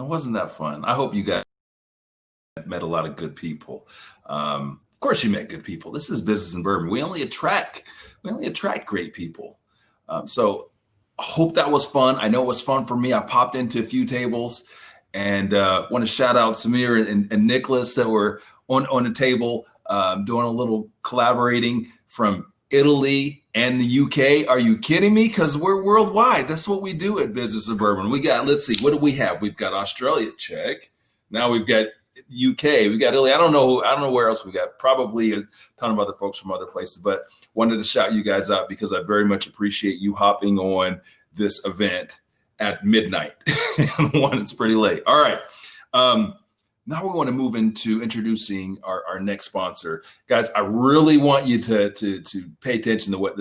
wasn't that fun? I hope you guys met a lot of good people. Of course, you met good people. This is Business and Bourbon. We only attract great people. So I hope that was fun. I know it was fun for me. I popped into a few tables, and want to shout out Samir and Nicholas that were on the table doing a little collaborating from Italy and the UK. Are you kidding me? Because we're worldwide. That's what we do at Business and Bourbon. We got, let's see, what do we have? We've got Australia, check. Now we've got UK, we got Italy. I don't know where else we got. Probably a ton of other folks from other places, but wanted to shout you guys out because I very much appreciate you hopping on this event at midnight. One, it's pretty late. All right. Now we want to move into introducing our next sponsor. Guys, I really want you to pay attention to what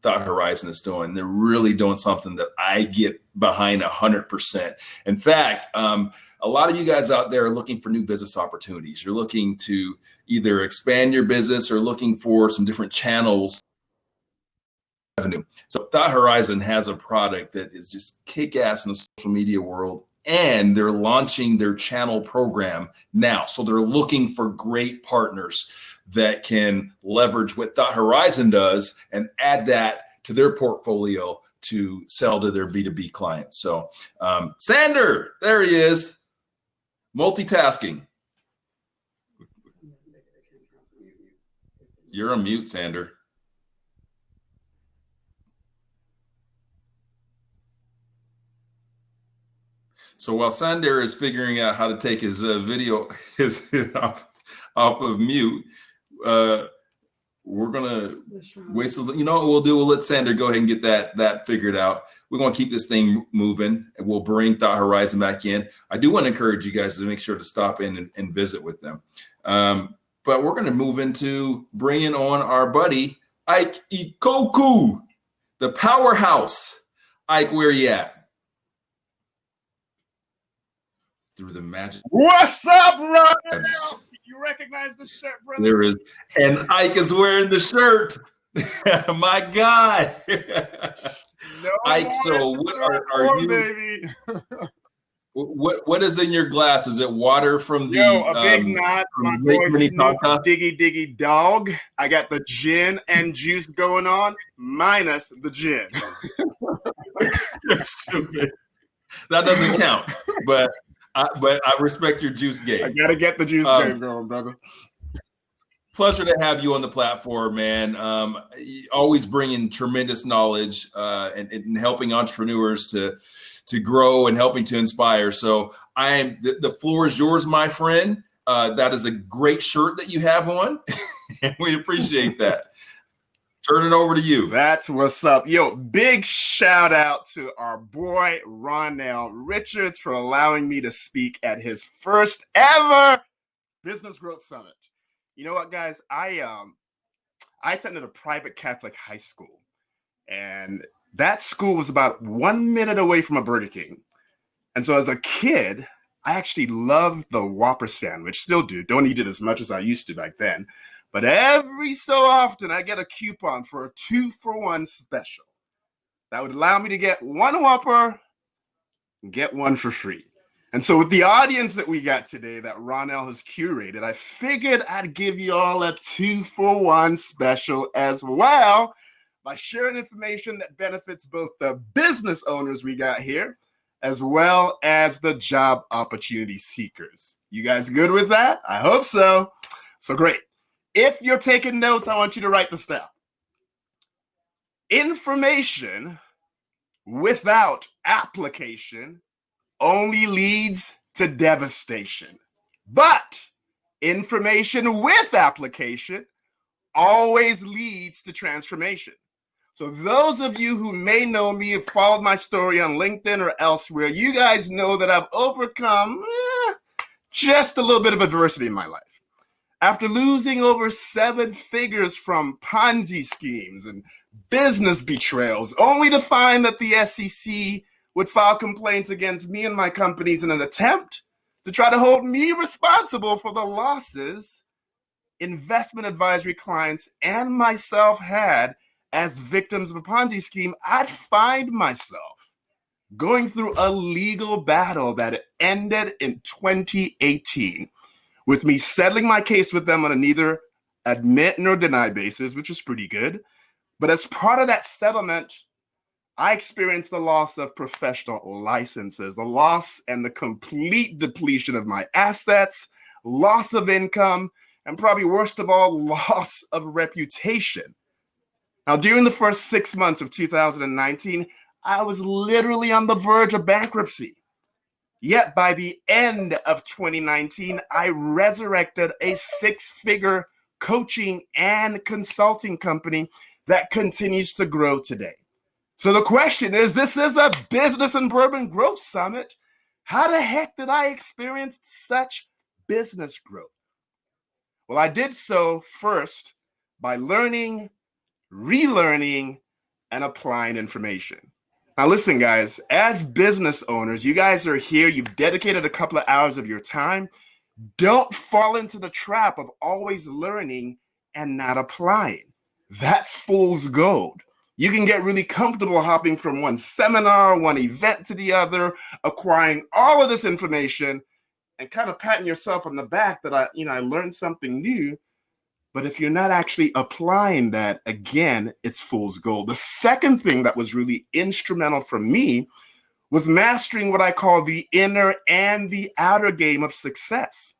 Thought Horizon is doing. They're really doing something that I get behind 100%. In fact, a lot of you guys out there are looking for new business opportunities. You're looking to either expand your business or looking for some different channels of revenue. So Thought Horizon has a product that is just kick-ass in the social media world, and they're launching their channel program now. So they're looking for great partners that can leverage what Thought Horizon does and add that to their portfolio to sell to their B2B clients. So Sander, there he is, multitasking. You're on mute, Sander. So while Sander is figuring out how to take his video off of mute, we're gonna waste. You know what we'll do? We'll let Sander go ahead and get that figured out. We're gonna keep this thing moving, and we'll bring Thought Horizon back in. I do want to encourage you guys to make sure to stop in and visit with them. But we're gonna move into bringing on our buddy Ike Ikoku, the powerhouse. Ike, where you at? Through the magic. What's up, Ron? You recognize the shirt, brother? There is, and Ike is wearing the shirt. My God. No, Ike, so what are you? Baby. What is in your glass? Is it water from the? Yo, a big knot. My boy Snoop Diggy Dog. I got the gin and juice going on, minus the gin. You're stupid. That doesn't count, but I respect your juice game. I gotta get the juice game going, brother. Pleasure to have you on the platform, man. Always bringing tremendous knowledge and helping entrepreneurs to grow and helping to inspire. So the floor is yours, my friend. That is a great shirt that you have on, and we appreciate that. Turn it over to you. That's what's up. Yo, big shout out to our boy Ronell Richards for allowing me to speak at his first ever Business Growth Summit. You know what, guys? I attended a private Catholic high school, and that school was about 1 minute away from a Burger King. And so as a kid, I actually loved the Whopper sandwich. Still do. Don't eat it as much as I used to back then. But every so often, I get a coupon for a 2-for-1 special. That would allow me to get one Whopper and get one for free. And so with the audience that we got today that Ronell has curated, I figured I'd give you all a 2-for-1 special as well by sharing information that benefits both the business owners we got here as well as the job opportunity seekers. You guys good with that? I hope so. So great. If you're taking notes, I want you to write this down. Information without application only leads to devastation. But information with application always leads to transformation. So those of you who may know me, have followed my story on LinkedIn or elsewhere, you guys know that I've overcome just a little bit of adversity in my life. After losing over 7 figures from Ponzi schemes and business betrayals, only to find that the SEC would file complaints against me and my companies in an attempt to try to hold me responsible for the losses investment advisory clients and myself had as victims of a Ponzi scheme, I'd find myself going through a legal battle that ended in 2018, with me settling my case with them on a neither admit nor deny basis, which is pretty good. But as part of that settlement, I experienced the loss of professional licenses, the loss and the complete depletion of my assets, loss of income, and probably worst of all, loss of reputation. Now, during the first 6 months of 2019, I was literally on the verge of bankruptcy. Yet by the end of 2019, I resurrected a six-figure coaching and consulting company that continues to grow today. So the question is, this is a Business and Bourbon Growth Summit. How the heck did I experience such business growth? Well, I did so first by learning, relearning, and applying information. Now, listen, guys, as business owners, you guys are here. You've dedicated a couple of hours of your time. Don't fall into the trap of always learning and not applying. That's fool's gold. You can get really comfortable hopping from one seminar, one event to the other, acquiring all of this information and kind of patting yourself on the back that I learned something new. But if you're not actually applying that, again, it's fool's gold. The second thing that was really instrumental for me was mastering what I call the inner and the outer game of success,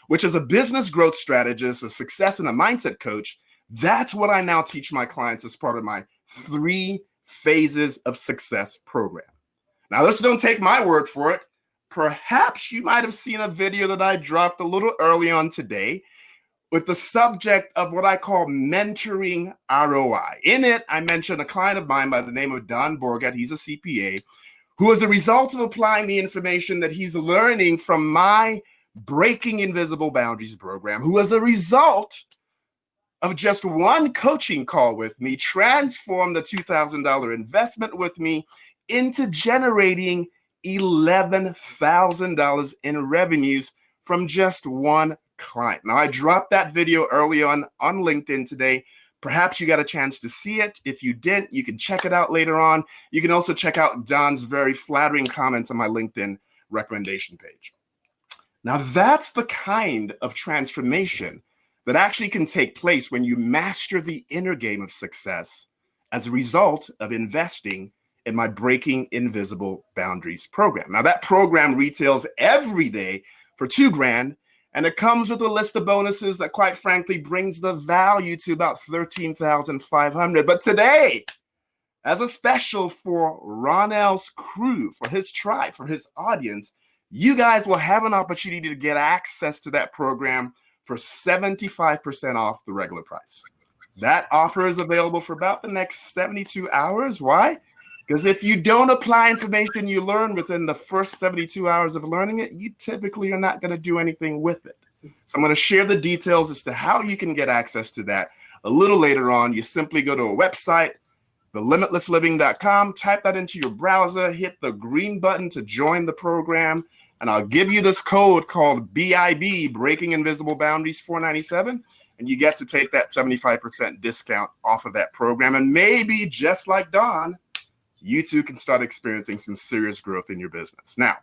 which is a business growth strategist, a success and a mindset coach. That's what I now teach my clients as part of my 3 phases of success program. Now, let's don't take my word for it. Perhaps you might have seen a video that I dropped a little early on today with the subject of what I call mentoring ROI. In it, I mentioned a client of mine by the name of Don Borgat. He's a CPA who, as a result of applying the information that he's learning from my Breaking Invisible Boundaries program, who, as a result of just one coaching call with me, transformed the $2,000 investment with me into generating $11,000 in revenues from just one client. Now, I dropped that video early on LinkedIn today. Perhaps you got a chance to see it. If you didn't, you can check it out later on. You can also check out Don's very flattering comments on my LinkedIn recommendation page. Now, that's the kind of transformation that actually can take place when you master the inner game of success as a result of investing in my Breaking Invisible Boundaries program. Now, that program retails every day for $2,000, and it comes with a list of bonuses that, quite frankly, brings the value to about $13,500. But today, as a special for Ronell's crew, for his tribe, for his audience, you guys will have an opportunity to get access to that program for 75% off the regular price. That offer is available for about the next 72 hours. Why? Because if you don't apply information you learn within the first 72 hours of learning it, you typically are not going to do anything with it. So I'm going to share the details as to how you can get access to that a little later on. You simply go to a website, thelimitlessliving.com, type that into your browser, hit the green button to join the program, and I'll give you this code called BIB, Breaking Invisible Boundaries 497, and you get to take that 75% discount off of that program. And maybe, just like Don, you too can start experiencing some serious growth in your business. Now,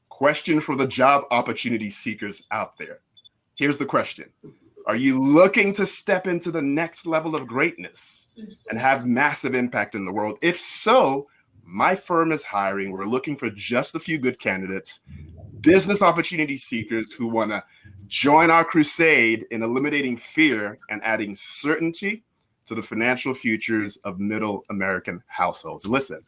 question for the job opportunity seekers out there. Here's the question. Are you looking to step into the next level of greatness and have massive impact in the world? If so, my firm is hiring. We're looking for just a few good candidates, business opportunity seekers who want to join our crusade in eliminating fear and adding certainty to the financial futures of middle American households. Listen,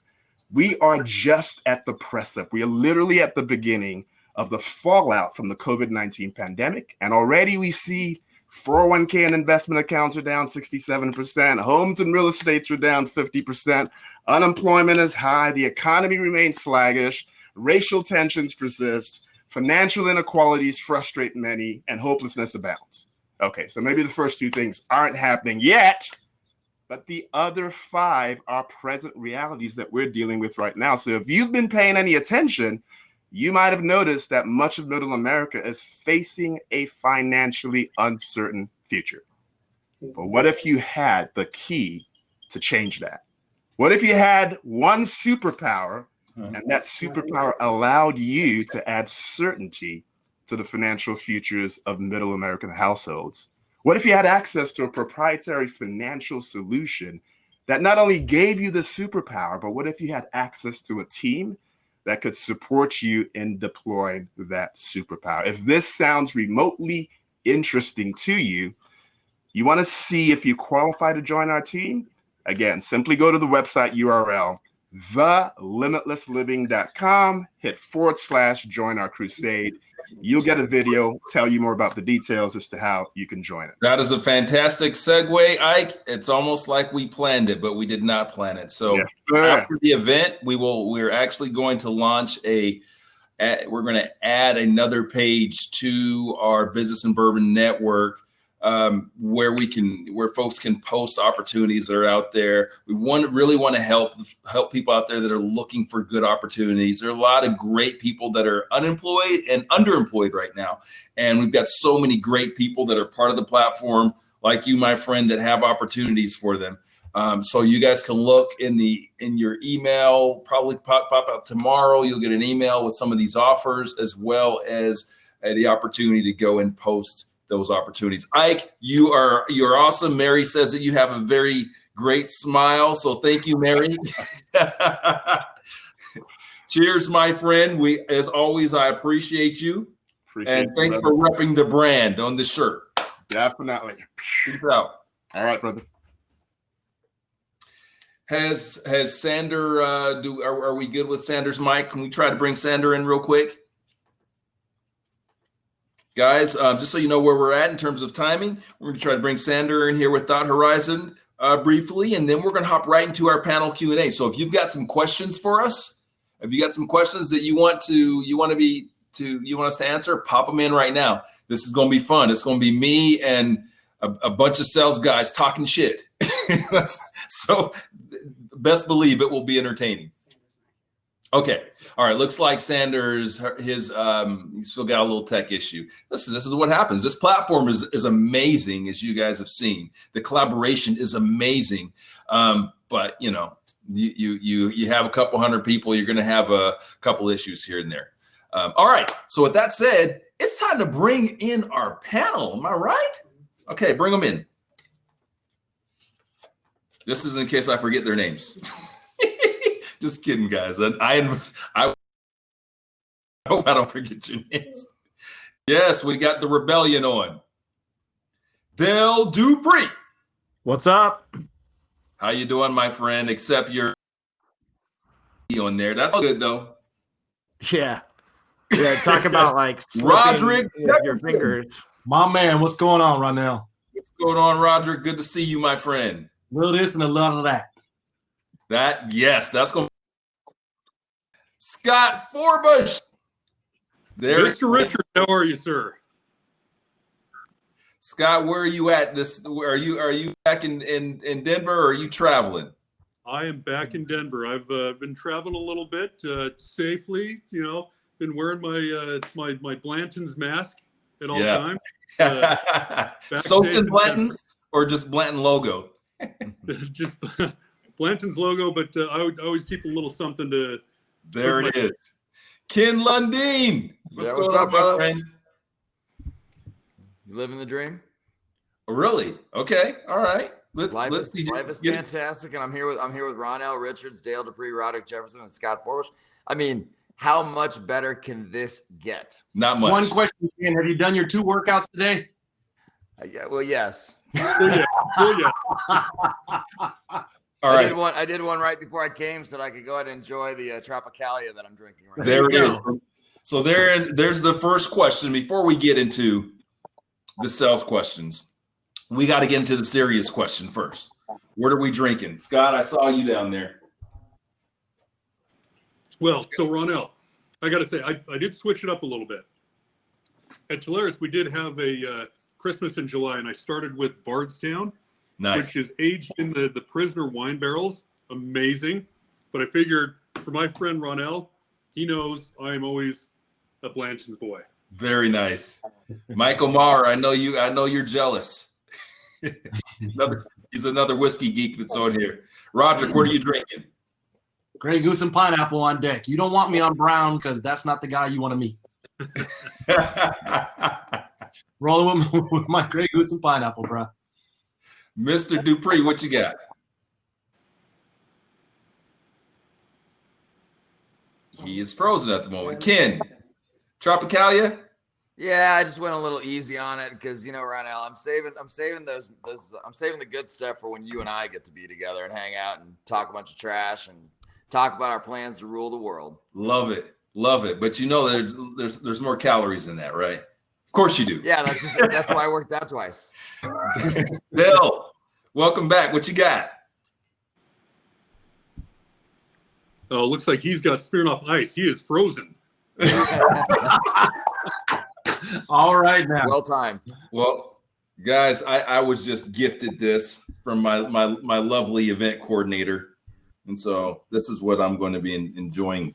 we are just at the precipice. We are literally at the beginning of the fallout from the COVID-19 pandemic. And already we see 401k and investment accounts are down 67%. Homes and real estates are down 50%. Unemployment is high. The economy remains sluggish. Racial tensions persist. Financial inequalities frustrate many, and hopelessness abounds. Okay, so maybe the first 2 things aren't happening yet, but the other 5 are present realities that we're dealing with right now. So if you've been paying any attention, you might have noticed that much of middle America is facing a financially uncertain future. But what if you had the key to change that? What if you had one superpower And that superpower allowed you to add certainty to the financial futures of middle American households. What if you had access to a proprietary financial solution that not only gave you the superpower, but what if you had access to a team that could support you in deploying that superpower? If this sounds remotely interesting to you, you want to see if you qualify to join our team? Again, simply go to the website URL, thelimitlessliving.com, hit /join our crusade. You'll get a video, tell you more about the details as to how you can join it. That is a fantastic segue, Ike. It's almost like we planned it, but we did not plan it. So Yes, after the event, we're actually going to launch we're going to add another page to our Business and Bourbon Network, where folks can post opportunities that are out there. We really want to help people out there that are looking for good opportunities. There are a lot of great people that are unemployed and underemployed right now. And we've got so many great people that are part of the platform, like you, my friend, that have opportunities for them. So you guys can look in your email, probably pop out tomorrow. You'll get an email with some of these offers, as well as the opportunity to go and post those opportunities. Ike, you're awesome. Mary says that you have a very great smile. So thank you, Mary. Cheers, my friend. As always, I appreciate you. And thanks for repping the brand on the shirt. Definitely. Peace out. All right, brother. Has Sander, are we good with Sander's mic? Can we try to bring Sander in real quick? Guys, just so you know where we're at in terms of timing, we're going to try to bring Sander in here with Thought Horizon briefly, and then we're going to hop right into our panel Q&A. So if you've got some questions for us, if you got some questions that you want us to answer, pop them in right now. This is going to be fun. It's going to be me and a bunch of sales guys talking shit. So best believe it will be entertaining. Okay. All right. Looks like Sanders, he's still got a little tech issue. This is what happens. This platform is amazing, as you guys have seen. The collaboration is amazing. But you have a couple hundred people, you're going to have a couple issues here and there. All right. So with that said, it's time to bring in our panel. Am I right? Okay. Bring them in. This is in case I forget their names. Just kidding, guys. I hope I don't forget your names. Yes, we got the rebellion on. Del Dupree. What's up? How you doing, my friend? Except you're on there. That's good, though. Yeah. Talk about like Roderick with your fingers. My man, what's going on right now? What's going on, Roderick? Good to see you, my friend. A little this and a lot of that. That's going. Scott Forbush. There, Mr. Richard, how are you, sir? Scott, where are you at? Are you back in Denver, or are you traveling? I am back in Denver. I've been traveling a little bit safely. Been wearing my Blanton's mask at all times. Soaked in Blanton's or just Blanton logo? Just Blanton's logo, but I always keep a little something to. There it is. Ken Lundeen. What's going up, on, brother? my friend? You living the dream? Oh, really? Okay. All right. Life is fantastic, and I'm here with Ronell Richards, Dale Dupree, Roderick Jefferson, and Scott Forbush. I mean, how much better can this get? Not much. One question, Ken. Have you done your 2 workouts today? Yeah, well, yes. Oh, yeah. All right. I did one right before I came so that I could go ahead and enjoy the Tropicalia that I'm drinking right There now. it is. So there's the first question. Before we get into the sales questions, we got to get into the serious question first. What are we drinking? Scott, I saw you down there. Well, so Ronell, I got to say, I did switch it up a little bit. At Tulares, we did have a Christmas in July, and I started with Bardstown. Nice. Which is aged in the Prisoner wine barrels. Amazing. But I figured for my friend Ronell, he knows I am always a Blanton's boy. Very nice. Michael Maher, I know you're jealous. He's another whiskey geek that's on here. Roderick, what are you drinking? Grey Goose and pineapple on deck. You don't want me on brown because that's not the guy you want to meet. Rolling with my Grey Goose and pineapple, bro. Mr. Dupree, what you got? He is frozen at the moment. Ken, Tropicalia? Yeah, I just went a little easy on it because Ronell, I'm saving the good stuff for when you and I get to be together and hang out and talk a bunch of trash and talk about our plans to rule the world. Love it. But there's more calories in that, right? Of course you do. Yeah, that's why I worked out twice. Bill, welcome back. What you got? Oh, looks like he's got Smirnoff Ice. He is frozen. All right now. Well timed. Well, guys, I was just gifted this from my lovely event coordinator. And so this is what I'm going to be enjoying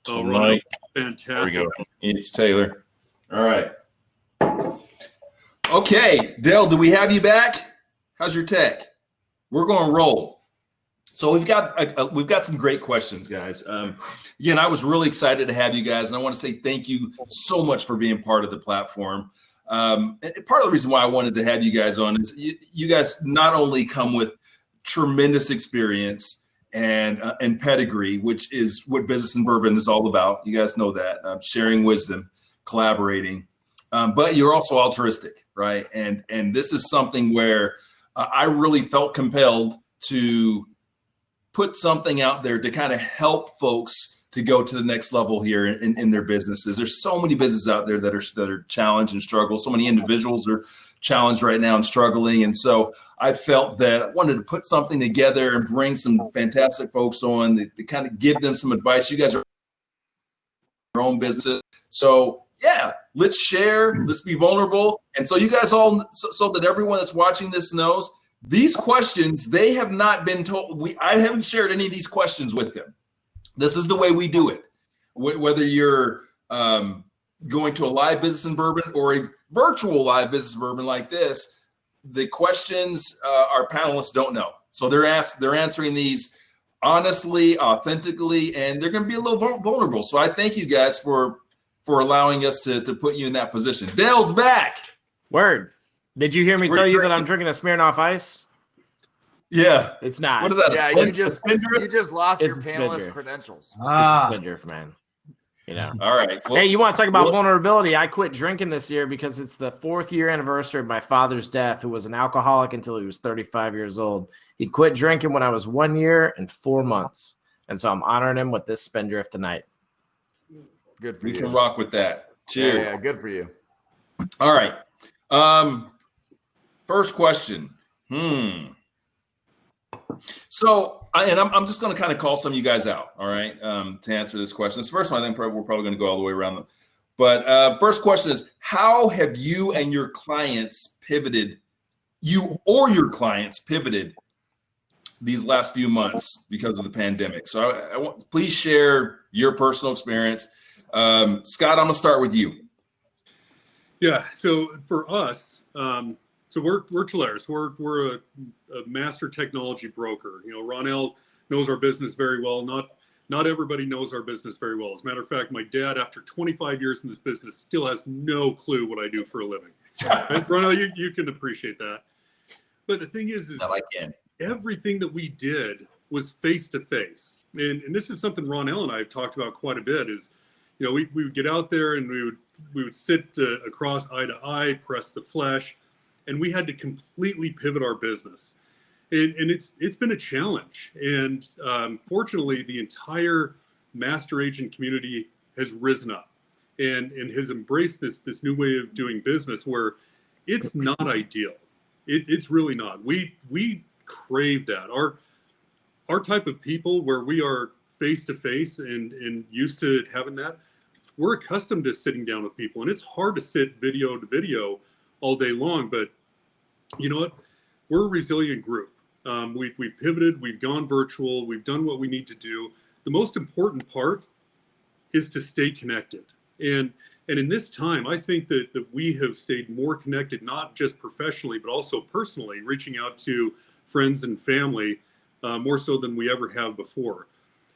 Oh, tonight. right. There we Fantastic. go. It's Taylor. All right. Okay, Dale, do we have you back? How's your tech? We're going to roll. So we've got some great questions, guys. Again, I was really excited to have you guys, and I want to say thank you so much for being part of the platform. And part of the reason why I wanted to have you guys on is you guys not only come with tremendous experience and pedigree, which is what Business and Bourbon is all about. You guys know that, sharing wisdom, collaborating, but you're also altruistic, right? And this is something where I really felt compelled to put something out there to kind of help folks to go to the next level here in their businesses. There's so many businesses out there that are challenged and struggle. So many individuals are challenged right now and struggling. And so I felt that I wanted to put something together and bring some fantastic folks on to kind of give them some advice. You guys are your own business. So yeah, let's share, let's be vulnerable. And so you guys all, so that everyone that's watching this knows, these questions, they have not been told. I haven't shared any of these questions with them. This is the way we do it. Whether you're going to a live Business and Bourbon or a virtual live Business and Bourbon like this, the questions our panelists don't know. So they're answering these honestly, authentically, and they're going to be a little vulnerable. So I thank you guys for allowing us to put you in that position. Dale's back. Word. Did you hear me tell you that I'm drinking a Smirnoff Ice? Yeah. It's not. What is that? Yeah, you just lost your It's panelist Spindrift. credentials. Spindrift, man. You know. All right. Well, Hey, you want to talk about vulnerability? I quit drinking this year because it's the 4th year anniversary of my father's death, who was an alcoholic until he was 35 years old. He quit drinking when I was 1 year and 4 months. And so I'm honoring him with this Spindrift tonight. Good for we you. can rock with that. Cheers. Yeah, good for you. All right. First question. So, I'm just going to kind of call some of you guys out, all right, to answer this question. This first one, I think we're probably going to go all the way around them. But first question is, how have you and your clients pivoted, these last few months because of the pandemic? So I want, please share your personal experience. Scott, I'm going to start with you. Yeah. So for us, so we're Tolaris. We're a master technology broker. You know, Ronell knows our business very well. Not everybody knows our business very well. As a matter of fact, my dad, after 25 years in this business, still has no clue what I do for a living. Right? Ronell, you can appreciate that. But the thing is I can. everything that we did was face to face, and this is something Ronell and I have talked about quite a bit. Is, you know, we would get out there and we would sit across eye to eye, press the flesh, and we had to completely pivot our business. And it's been a challenge. And fortunately, the entire master agent community has risen up and has embraced this new way of doing business, where it's not ideal. It's really not. We crave that. Our type of people, where we are face to face and used to having that, we're accustomed to sitting down with people, and it's hard to sit video to video all day long. But you know what? We're a resilient group. We've pivoted, we've gone virtual, we've done what we need to do. The most important part is to stay connected. And in this time, I think that we have stayed more connected, not just professionally, but also personally, reaching out to friends and family more so than we ever have before.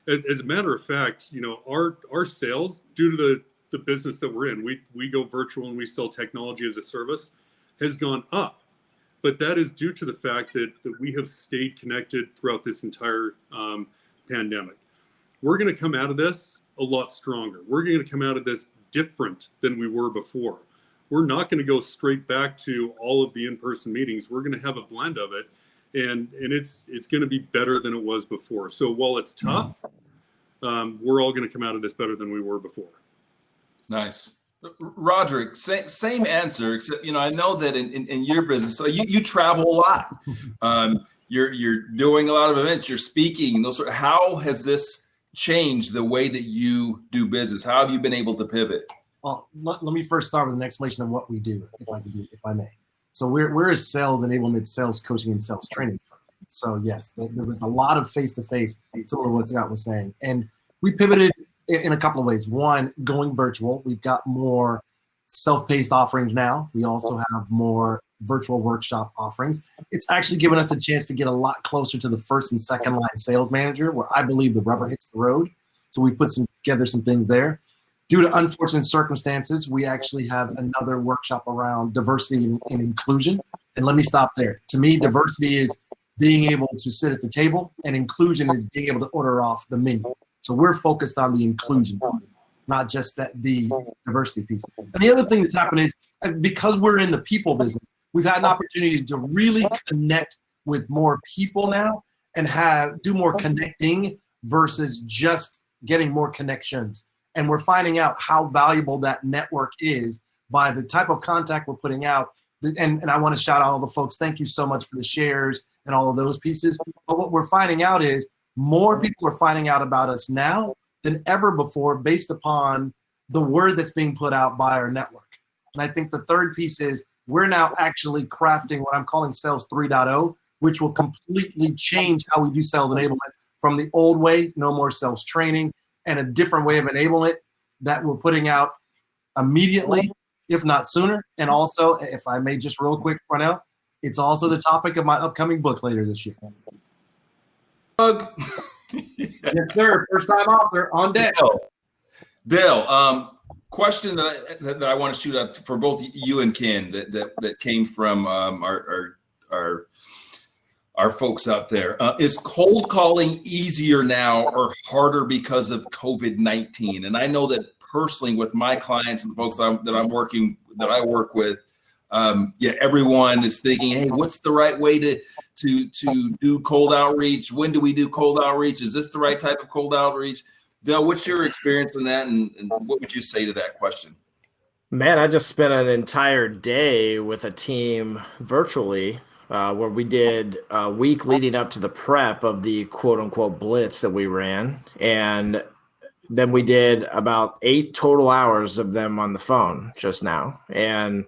as a matter of fact, our sales, due to the business that we're in, we go virtual and we sell technology as a service, has gone up. But that is due to the fact that we have stayed connected throughout this entire pandemic. We're going to come out of this a lot stronger. We're going to come out of this different than we were before. We're not going to go straight back to all of the in-person meetings. We're going to have a blend of it, and it's going to be better than it was before. So while it's tough, we're all going to come out of this better than we were before. Nice. Roderick, same answer, except, I know that in your business, so you travel a lot. You're doing a lot of events, you're speaking, and how has this changed the way that you do business? How have you been able to pivot? Well, let me first start with an explanation of what we do, if I may. So we're a sales enablement, sales coaching, and sales training firm. So yes, there was a lot of face-to-face, similar to what Scott was saying. And we pivoted in a couple of ways. One, going virtual. We've got more self-paced offerings now. We also have more virtual workshop offerings. It's actually given us a chance to get a lot closer to the first and second line sales manager, where I believe the rubber hits the road. So we put together some things there. Due to unfortunate circumstances, we actually have another workshop around diversity and inclusion. And let me stop there. To me, diversity is being able to sit at the table, and inclusion is being able to order off the menu. So we're focused on the inclusion part, not just the diversity piece. And the other thing that's happened is, because we're in the people business, we've had an opportunity to really connect with more people now and do more connecting versus just getting more connections. And we're finding out how valuable that network is by the type of contact we're putting out. And I want to shout out all the folks. Thank you so much for the shares and all of those pieces. But what we're finding out is more people are finding out about us now than ever before, based upon the word that's being put out by our network. And I think the third piece is we're now actually crafting what I'm calling Sales 3.0, which will completely change how we do sales enablement from the old way, no more sales training, and a different way of enablement that we're putting out immediately, if not sooner. And also, if I may just real quick point out, it's also the topic of my upcoming book later this year. Yes, sir. First time author on deck. Dale, question that I want to shoot out for both you and Ken that came from our folks out there. Is cold calling easier now or harder because of COVID-19? And I know that personally with my clients and the folks that I work with, everyone is thinking, hey, what's the right way to do cold outreach? When do we do cold outreach? Is this the right type of cold outreach? Dale, what's your experience in that, and what would you say to that question? Man, I just spent an entire day with a team virtually where we did a week leading up to the prep of the quote unquote blitz that we ran. And then we did about 8 total hours of them on the phone just now. And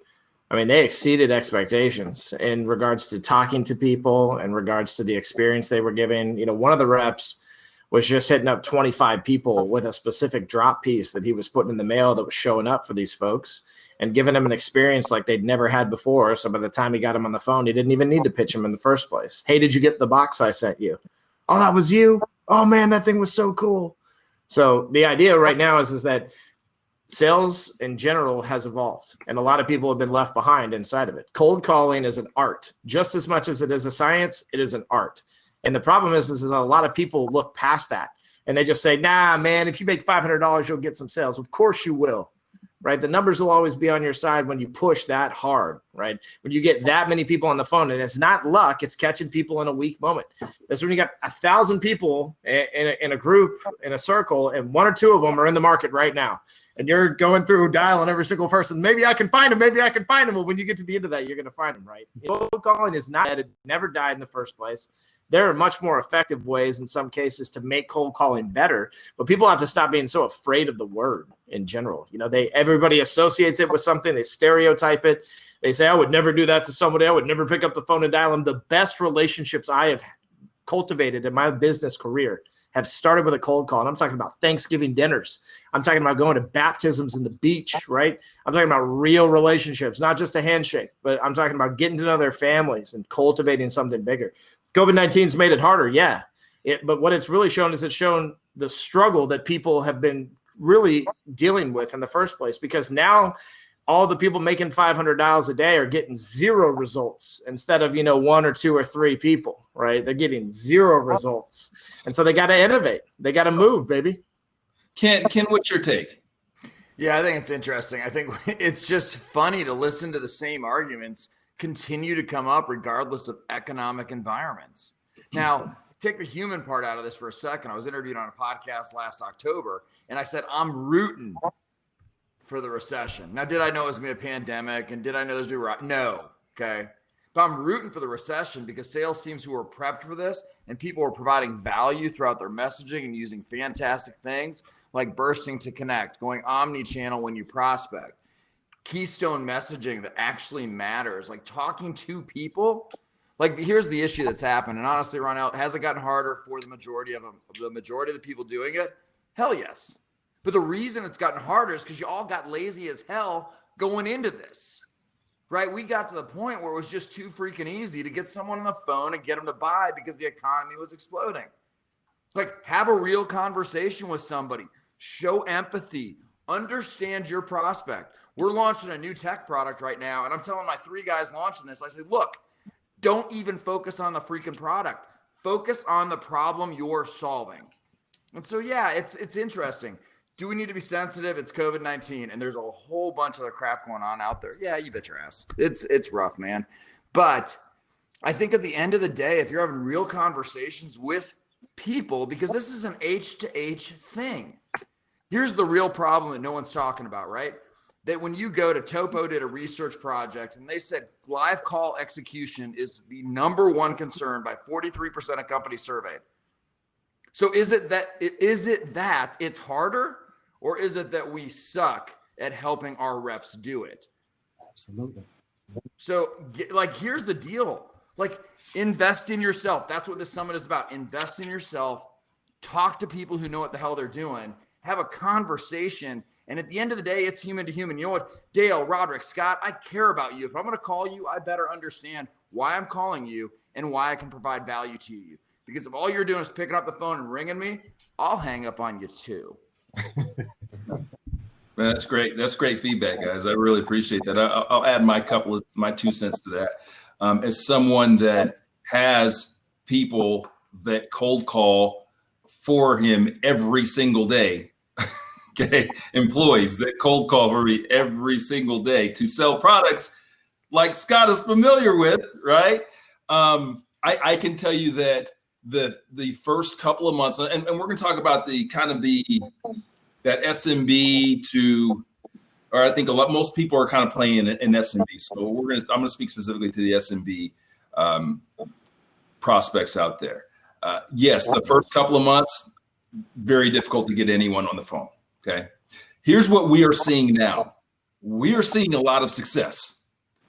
I mean, they exceeded expectations in regards to talking to people, in regards to the experience they were giving. One of the reps was just hitting up 25 people with a specific drop piece that he was putting in the mail that was showing up for these folks and giving them an experience like they'd never had before. So by the time he got him on the phone, he didn't even need to pitch him in the first place. Hey, did you get the box I sent you? Oh, that was you? Oh man, that thing was so cool. So the idea right now is that sales in general has evolved, and a lot of people have been left behind inside of it. Cold calling is an art. Just as much as it is a science, it is an art. And the problem is that a lot of people look past that and they just say, nah, man, if you make $500, you'll get some sales. Of course you will, right? The numbers will always be on your side when you push that hard, right? When you get that many people on the phone, and it's not luck, it's catching people in a weak moment. That's when you got 1,000 people in a group, in a circle, and 1 or 2 of them are in the market right now. And you're going through dialing every single person. Maybe I can find him. Maybe I can find him. Well, when you get to the end of that, you're going to find him, right? Cold calling is not dead. It never died in the first place. There are much more effective ways in some cases to make cold calling better, but people have to stop being so afraid of the word in general. Everybody associates it with something. They stereotype it. They say, I would never do that to somebody. I would never pick up the phone and dial them. The best relationships I have cultivated in my business career have started with a cold call. And I'm talking about Thanksgiving dinners. I'm talking about going to baptisms in the beach, right? I'm talking about real relationships, not just a handshake, but I'm talking about getting to know their families and cultivating something bigger. COVID-19's made it harder, yeah. But what it's really shown is it's shown the struggle that people have been really dealing with in the first place, because now all the people making $500 a day are getting 0 results instead of, 1 or 2 or 3 people, right? They're getting 0 results. And so they got to innovate. They got to move, baby. Ken, what's your take? Yeah, I think it's interesting. I think it's just funny to listen to the same arguments continue to come up regardless of economic environments. Now, take the human part out of this for a second. I was interviewed on a podcast last October, and I said, I'm rooting for the recession. Now, did I know it was going to be a pandemic, and did I know there's going to be no, okay? But I'm rooting for the recession because sales teams who are prepped for this and people are providing value throughout their messaging and using fantastic things like bursting to connect, going omni-channel when you prospect, keystone messaging that actually matters, like talking to people. Like, here's the issue that's happened. And honestly, Ronell, has it gotten harder for the majority of the people doing it? Hell yes. But the reason it's gotten harder is because you all got lazy as hell going into this, right? We got to the point where it was just too freaking easy to get someone on the phone and get them to buy because the economy was exploding. Like, have a real conversation with somebody, show empathy, understand your prospect. We're launching a new tech product right now, and I'm telling my 3 guys launching this, I say, look, don't even focus on the freaking product. Focus on the problem you're solving. And so, yeah, it's interesting. Do we need to be sensitive? It's COVID-19, and there's a whole bunch of other crap going on out there. Yeah, you bet your ass. It's rough, man. But I think at the end of the day, if you're having real conversations with people, because this is an H to H thing. Here's the real problem that no one's talking about, right? That when you go to Topo did a research project and they said live call execution is the #1 concern by 43% of companies surveyed. So is it that it's harder, or is it that we suck at helping our reps do it? Absolutely. So like, here's the deal. Like, invest in yourself. That's what this summit is about. Invest in yourself. Talk to people who know what the hell they're doing. Have a conversation. And at the end of the day, it's human to human. You know what? Dale, Roderick, Scott, I care about you. If I'm going to call you, I better understand why I'm calling you and why I can provide value to you. Because if all you're doing is picking up the phone and ringing me, I'll hang up on you too. Man, that's great. That's great feedback, guys. I really appreciate that. I'll add my 2 cents to that. As someone that has people that cold call for him every single day, okay, employees that cold call for me every single day to sell products like Scott is familiar with, right? I can tell you that the first couple of months, and we're going to talk about the kind of that SMB to, or I think most people are kind of playing in SMB. So I'm going to speak specifically to the SMB prospects out there. Yes, the first couple of months, very difficult to get anyone on the phone. Okay. Here's what we are seeing now. We are seeing a lot of success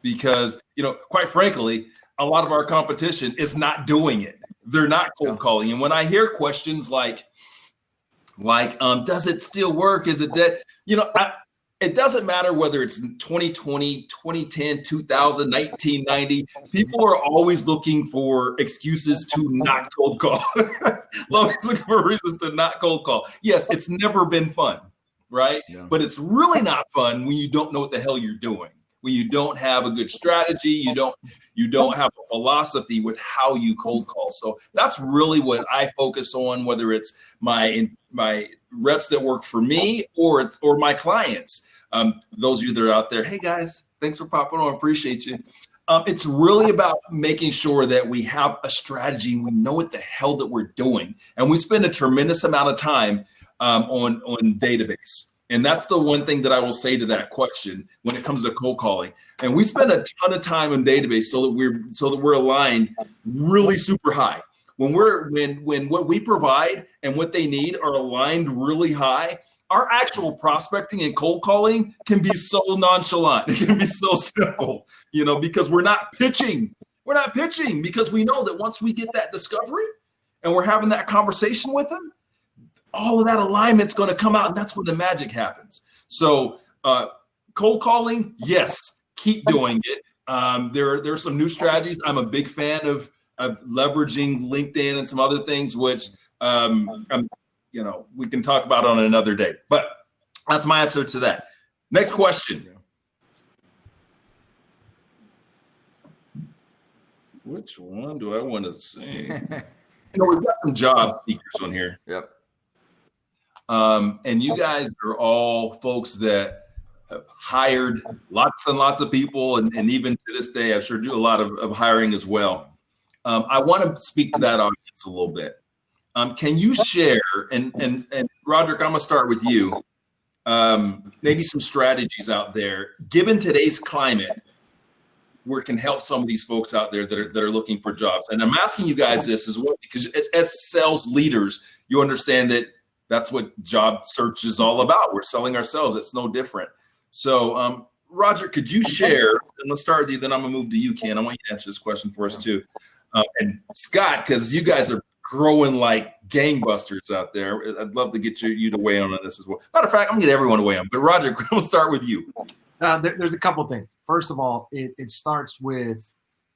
because, quite frankly, a lot of our competition is not doing it. They're not cold calling. And when I hear questions like, does it still work? Is it that, it doesn't matter whether it's 2020, 2010, 2000, 1990. People are always looking for excuses to not cold call. Always looking for reasons to not cold call. Yes, it's never been fun, right? Yeah. But it's really not fun when you don't know what the hell you're doing. When you don't have a good strategy, you don't have a philosophy with how you cold call. So that's really what I focus on, whether it's my reps that work for me or my clients. Those of you that are out there, hey guys, thanks for popping on. Appreciate you. It's really about making sure that we have a strategy and we know what the hell that we're doing. And we spend a tremendous amount of time on database. And that's the one thing that I will say to that question when it comes to cold calling. And we spend a ton of time on database so that we're aligned really super high. When what we provide and what they need are aligned really high, our actual prospecting and cold calling can be so nonchalant. It can be so simple, because we're not pitching. We're not pitching because we know that once we get that discovery and we're having that conversation with them, all of that alignment's going to come out, and that's where the magic happens. So cold calling, yes, keep doing it. There are some new strategies. I'm a big fan of leveraging LinkedIn and some other things, which we can talk about on another day. But that's my answer to that. Next question. Which one do I want to see? We've got some job seekers on here. Yep. And you guys are all folks that have hired lots and lots of people, and even to this day, I sure do a lot of hiring as well. I want to speak to that audience a little bit. Can you share, and Roderick, I'm going to start with you, maybe some strategies out there, given today's climate, where it can help some of these folks out there that are looking for jobs. And I'm asking you guys this as well, because as sales leaders, you understand that that's what job search is all about. We're selling ourselves. It's no different. So, Roger, could you share, and let's start with you, then I'm gonna move to you, Ken. I want you to answer this question for us too. And Scott, because you guys are growing like gangbusters out there. I'd love to get you to weigh in on this as well. Matter of fact, I'm gonna get everyone to weigh in, but Roger, we'll start with you. There's a couple things. First of all, it starts with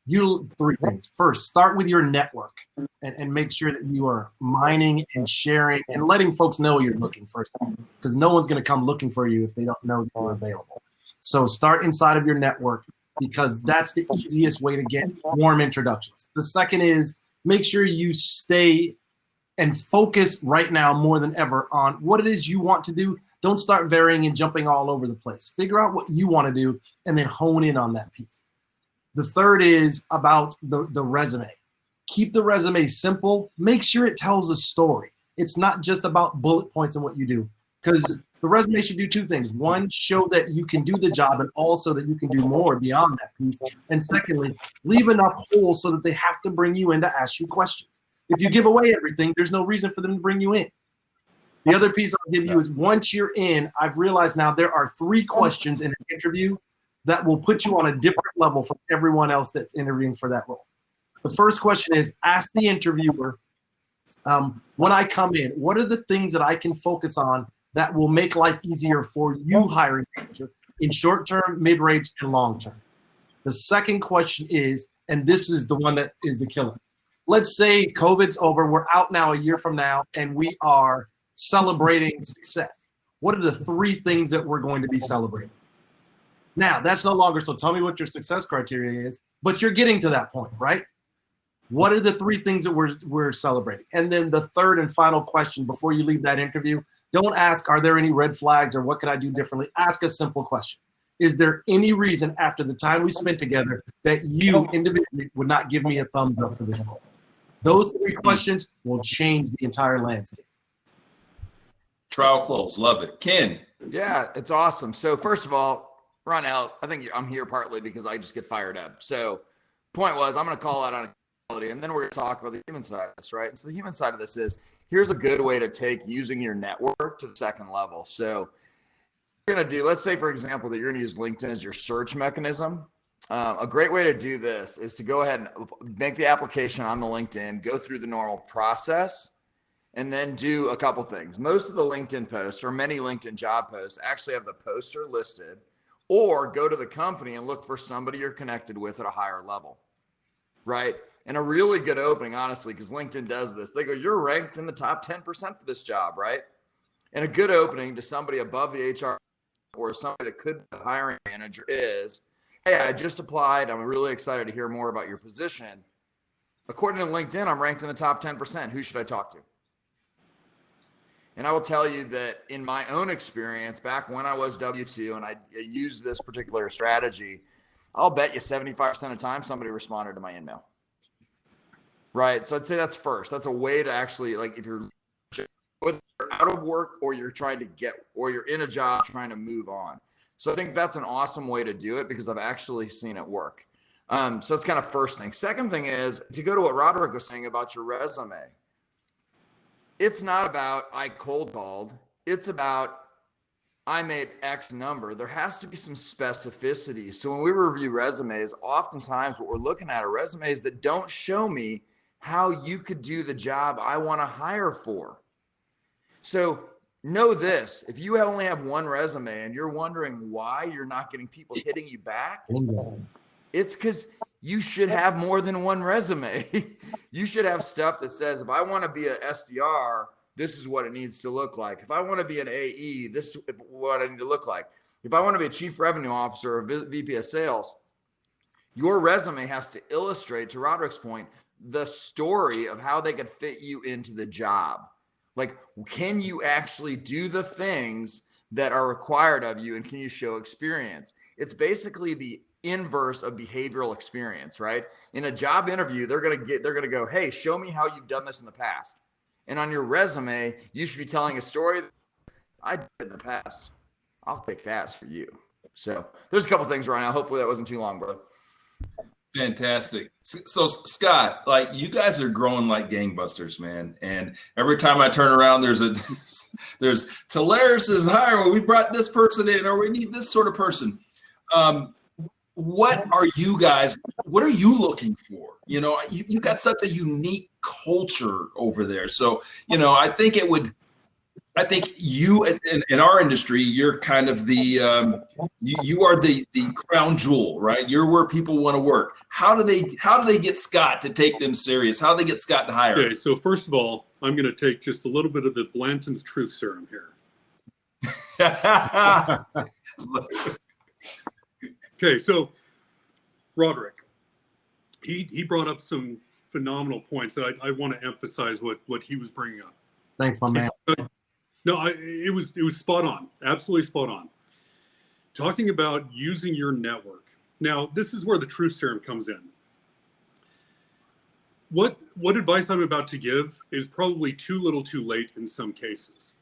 three things. First, start with your network and make sure that you are mining and sharing and letting folks know you're looking first, because no one's going to come looking for you if they don't know you're available. So start inside of your network, because that's the easiest way to get warm introductions. The second is make sure you stay and focus right now more than ever on what it is you want to do. Don't start varying and jumping all over the place. Figure out what you want to do and then hone in on that piece. The third is about the resume. Keep the resume simple. Make sure it tells a story. It's not just about bullet points and what you do, because the resume should do two things. One, show that you can do the job, and also that you can do more beyond that piece. And secondly, leave enough holes so that they have to bring you in to ask you questions. If you give away everything, there's no reason for them to bring you in. The other piece I'll give you is, once you're in, I've realized now there are 3 questions in an interview that will put you on a different level from everyone else that's interviewing for that role. The first question is, ask the interviewer, when I come in, what are the things that I can focus on that will make life easier for you, hiring manager, in short term, mid range, and long term? The second question is, and this is the one that is the killer. Let's say COVID's over, we're out now a year from now, and we are celebrating success. What are the 3 things that we're going to be celebrating? Now, that's no longer, so tell me what your success criteria is, but you're getting to that point, right? What are the 3 things that we're celebrating? And then the third and final question before you leave that interview, don't ask, are there any red flags or what could I do differently? Ask a simple question. Is there any reason after the time we spent together that you individually would not give me a thumbs up for this role? Those 3 questions will change the entire landscape. Trial close. Love it. Ken. Yeah, it's awesome. So first of all, Ronell, I think I'm here partly because I just get fired up. So point was, I'm going to call out on accountability, and then we're going to talk about the human side of this, right? And so the human side of this is, here's a good way to take using your network to the second level. So you're going to do, let's say, for example, that you're going to use LinkedIn as your search mechanism. A great way to do this is to go ahead and make the application on the LinkedIn, go through the normal process, and then do a couple things. Most of the LinkedIn posts, or many LinkedIn job posts, actually have the poster listed, or go to the company and look for somebody you're connected with at a higher level, right? And a really good opening, honestly, because LinkedIn does this. They go, you're ranked in the top 10% for this job, right? And a good opening to somebody above the HR or somebody that could be a hiring manager is, hey, I just applied. I'm really excited to hear more about your position. According to LinkedIn, I'm ranked in the top 10%. Who should I talk to? And I will tell you that in my own experience, back when I was W-2 and I used this particular strategy, I'll bet you 75% of the time somebody responded to my email. Right? So I'd say that's first. That's a way to actually, like, if you're out of work or you're trying to get, or you're in a job trying to move on. So I think that's an awesome way to do it because I've actually seen it work. So that's kind of first thing. Second thing is to go to what Roderick was saying about your resume. It's not about I cold called. It's about I made X number. There has to be some specificity. So when we review resumes, oftentimes what we're looking at are resumes that don't show me how you could do the job I want to hire for. So know this, if you only have one resume and you're wondering why you're not getting people hitting you back, it's because you should have more than one resume. You should have stuff that says, if I want to be an SDR this is what it needs to look like. If I want to be an AE, this is what I need to look like. If I want to be a chief revenue officer or VP of sales, your resume has to illustrate, to Roderick's point, the story of how they could fit you into the job. Like, can you actually do the things that are required of you, and can you show experience? It's basically the inverse of behavioral experience, right? In a job interview, they're going to go, hey, show me how you've done this in the past. And on your resume, you should be telling a story. I did it in the past. I'll take fast for you. So there's a couple things right now. Hopefully that wasn't too long, brother. Fantastic. So Scott, like, you guys are growing like gangbusters, man. And every time I turn around, there's Telarus is hiring. We brought this person in, or we need this sort of person. What are you looking for? You know, you got such a unique culture over there. So, you know, I think you in our industry, you're kind of the you are the crown jewel, right? You're where people want to work. How do they get Scott to take them serious? How do they get Scott to hire? Okay, so first of all, I'm going to take just a little bit of the Blanton's truth serum here. Okay, so Roderick, he brought up some phenomenal points that I want to emphasize what he was bringing up. Thanks, my man. No, it was spot on, absolutely spot on. Talking about using your network. Now, this is where the truth serum comes in. What advice I'm about to give is probably too little too late in some cases.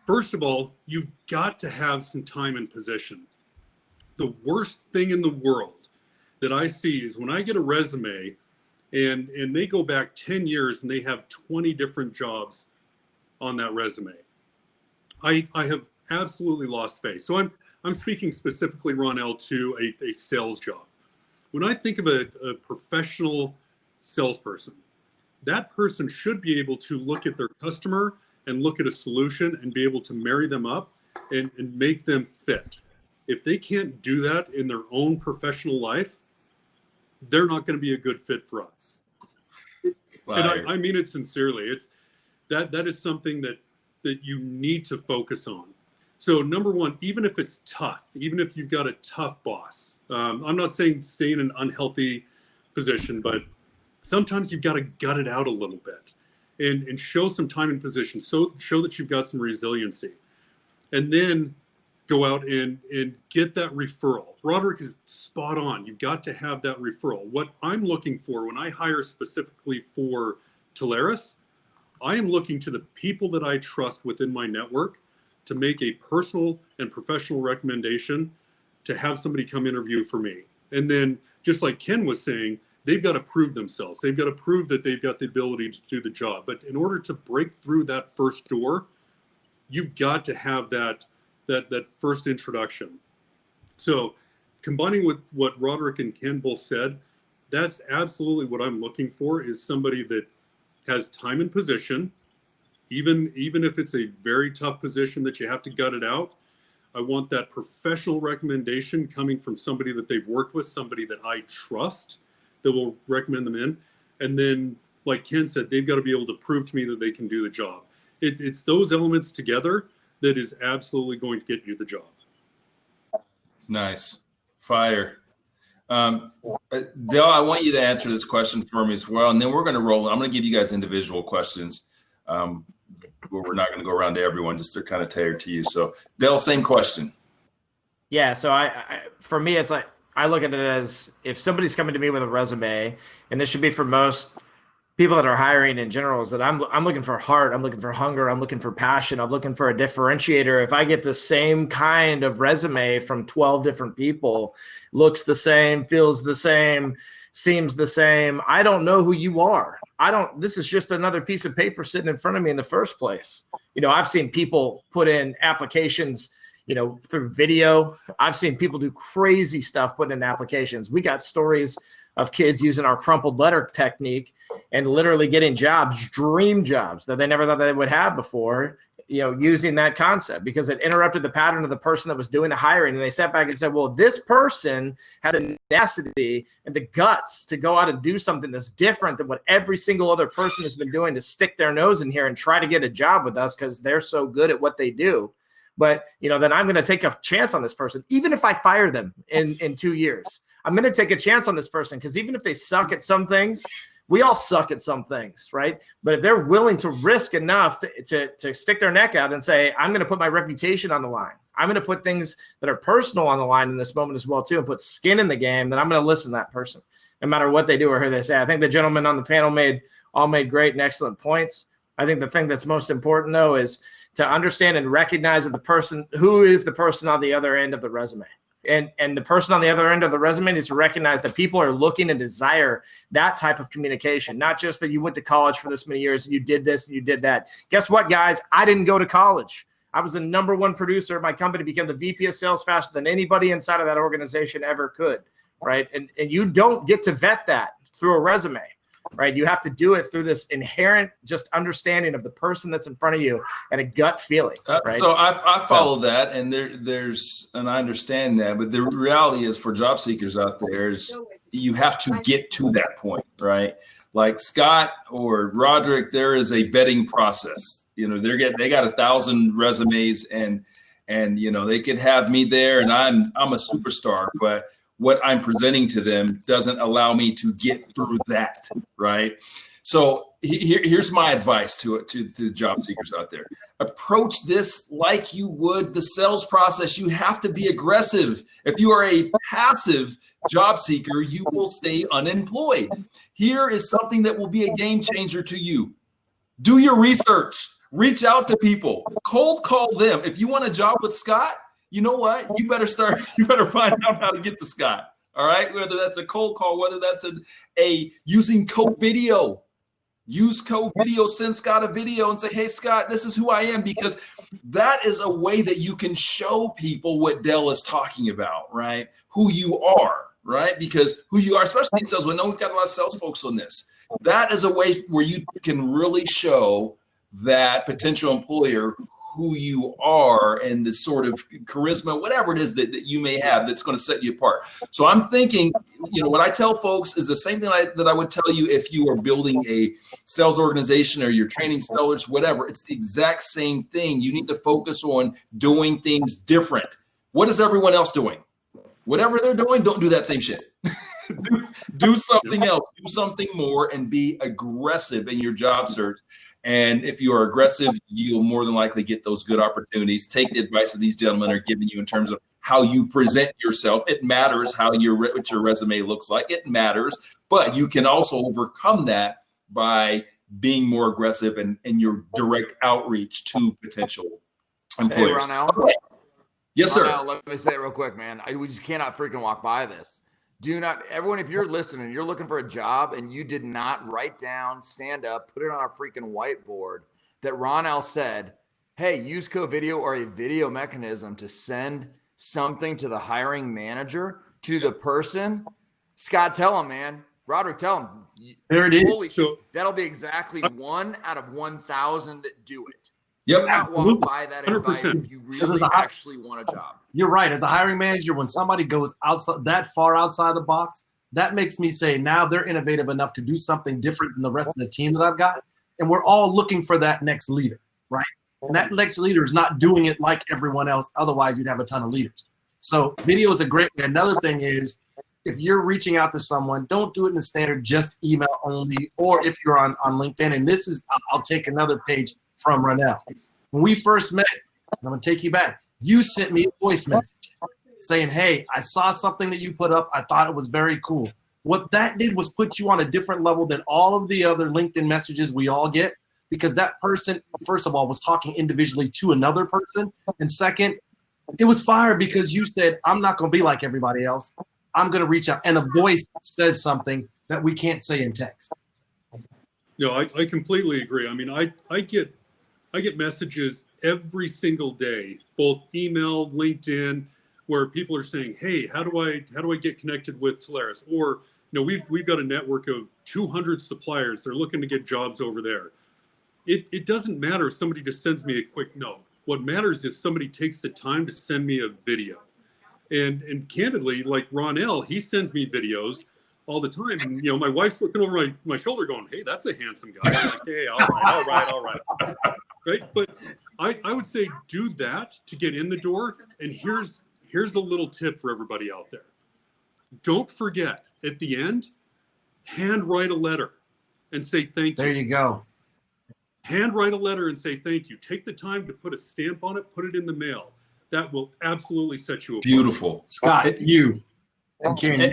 First of all, you've got to have some time and position. The worst thing in the world that I see is when I get a resume and they go back 10 years and they have 20 different jobs on that resume. I have absolutely lost faith. So I'm speaking specifically, Ronell, to a sales job. When I think of a professional salesperson, that person should be able to look at their customer and look at a solution and be able to marry them up and make them fit. If they can't do that in their own professional life, they're not going to be a good fit for us. And I mean it sincerely. It's that is something that you need to focus on. So number one, even if it's tough, even if you've got a tough boss, I'm not saying stay in an unhealthy position, but sometimes you've got to gut it out a little bit and show some time and position. So show that you've got some resiliency, and then go out and get that referral. Roderick is spot on. You've got to have that referral. What I'm looking for when I hire specifically for Telarus, I am looking to the people that I trust within my network to make a personal and professional recommendation to have somebody come interview for me. And then, just like Ken was saying, they've got to prove themselves. They've got to prove that they've got the ability to do the job. But in order to break through that first door, you've got to have that first introduction. So combining with what Roderick and Ken both said, that's absolutely what I'm looking for, is somebody that has time and position, even if it's a very tough position that you have to gut it out. I want that professional recommendation coming from somebody that they've worked with, somebody that I trust that will recommend them in. And then, like Ken said, they've got to be able to prove to me that they can do the job. It's those elements together that is absolutely going to get you the job. Nice. Fire. Dale, I want you to answer this question for me as well, and then we're going to roll. I'm going to give you guys individual questions where we're not going to go around to everyone, just they're kind of tailored to you. So, Dale, same question. Yeah. So for me, it's like, I look at it as, if somebody's coming to me with a resume, and this should be for most people that are hiring in general, is that I'm looking for heart, I'm looking for hunger, I'm looking for passion, I'm looking for a differentiator. If I get the same kind of resume from 12 different people, looks the same, feels the same, seems the same, I don't know who you are. This is just another piece of paper sitting in front of me in the first place. You know, I've seen people put in applications, you know, through video. I've seen people do crazy stuff putting in applications. We got stories of kids using our crumpled letter technique and literally getting jobs, dream jobs that they never thought they would have before, using that concept because it interrupted the pattern of the person that was doing the hiring. And they sat back and said, well, this person had the tenacity and the guts to go out and do something that's different than what every single other person has been doing, to stick their nose in here and try to get a job with us because they're so good at what they do. But, then I'm going to take a chance on this person, even if I fire them in 2 years. I'm going to take a chance on this person because even if they suck at some things, we all suck at some things, right? But if they're willing to risk enough to stick their neck out and say, I'm going to put my reputation on the line, I'm going to put things that are personal on the line in this moment as well, too, and put skin in the game, then I'm going to listen to that person, no matter what they do or who they say. I think the gentlemen on the panel made great and excellent points. I think the thing that's most important, though, is to understand and recognize that who is the person on the other end of the resume. And the person on the other end of the resume needs to recognize that people are looking and desire that type of communication, not just that you went to college for this many years and you did this and you did that. Guess what, guys? I didn't go to college. I was the #1 producer of my company, became the VP of sales faster than anybody inside of that organization ever could, right? And you don't get to vet that through a resume, right? You have to do it through this inherent just understanding of the person that's in front of you and a gut feeling, right? So I follow that, and and I understand that, but the reality is for job seekers out there is you have to get to that point, right? Like Scott or Roderick, there is a vetting process. They got 1,000 resumes, and they could have me there, and I'm a superstar, but what I'm presenting to them doesn't allow me to get through that, right? So here's my advice to job seekers out there. Approach this like you would the sales process. You have to be aggressive. If you are a passive job seeker, you will stay unemployed. Here is something that will be a game changer to you. Do your research. Reach out to people. Cold call them. If you want a job with Scott, you know what? You better find out how to get to Scott. All right. Whether that's a cold call, whether that's using Code Video, use Code Video, send Scott a video and say, hey, Scott, this is who I am, because that is a way that you can show people what Dell is talking about, right? Who you are, right? Because who you are, especially in sales, we know we've got a lot of sales folks on this. That is a way where you can really show that potential employer who you are and the sort of charisma, whatever it is that you may have that's going to set you apart. So I'm thinking, what I tell folks is the same thing that I would tell you if you are building a sales organization or you're training sellers, whatever. It's the exact same thing. You need to focus on doing things different. What is everyone else doing? Whatever they're doing, don't do that same shit. do something else, do something more, and be aggressive in your job search. And if you are aggressive, you'll more than likely get those good opportunities. Take the advice that these gentlemen are giving you in terms of how you present yourself. It matters what your resume looks like. It matters, but you can also overcome that by being more aggressive in your direct outreach to potential employers. Hey, Ronell. Okay. Yes, sir. Ronell, let me say it real quick, man. We just cannot freaking walk by this. Everyone, if you're listening, you're looking for a job and you did not write down, stand up, put it on a freaking whiteboard that Ronell said, hey, use Code Video or a video mechanism to send something to the hiring manager, to the person. Scott, tell him, man. Roderick, tell him. There it is. Holy shit. That'll be exactly 1 out of 1,000 that do it. Yep. Do not walk by that advice 100%. if you really actually want a job. You're right. As a hiring manager, when somebody goes outside that far outside the box, that makes me say now they're innovative enough to do something different than the rest of the team that I've got. And we're all looking for that next leader, right? And that next leader is not doing it like everyone else. Otherwise, you'd have a ton of leaders. So video is a great way. Another thing is if you're reaching out to someone, don't do it in the standard just email only, or if you're on LinkedIn. And this is, I'll take another page from Ronell. When we first met, I'm going to take you back. You sent me a voice message saying, hey, I saw something that you put up. I thought it was very cool. What that did was put you on a different level than all of the other LinkedIn messages we all get, because that person, first of all, was talking individually to another person. And second, it was fire because you said, I'm not going to be like everybody else. I'm going to reach out. And a voice says something that we can't say in text. No, I completely agree. I mean, I get messages every single day, both email, LinkedIn, where people are saying, hey, how do I get connected with Telarus? Or, we've got a network of 200 suppliers. They're looking to get jobs over there. it doesn't matter if somebody just sends me a quick note. What matters if somebody takes the time to send me a video. And candidly, like Ronell, he sends me videos all the time. And, my wife's looking over my shoulder going, hey, that's a handsome guy. I'm like, hey, all right. Right. But I would say do that to get in the door. And here's a little tip for everybody out there. Don't forget, at the end, handwrite a letter and say thank you. There you go. Handwrite a letter and say thank you. Take the time to put a stamp on it, put it in the mail. That will absolutely set you apart. Beautiful. Scott, you. And Karen,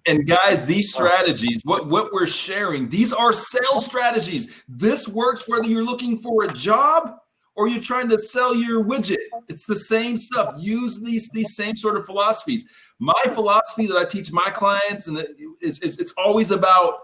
and guys, these strategies, what we're sharing, these are sales strategies. This works whether you're looking for a job or you're trying to sell your widget. It's the same stuff. Use these same sort of philosophies. My philosophy that I teach my clients, and it's always about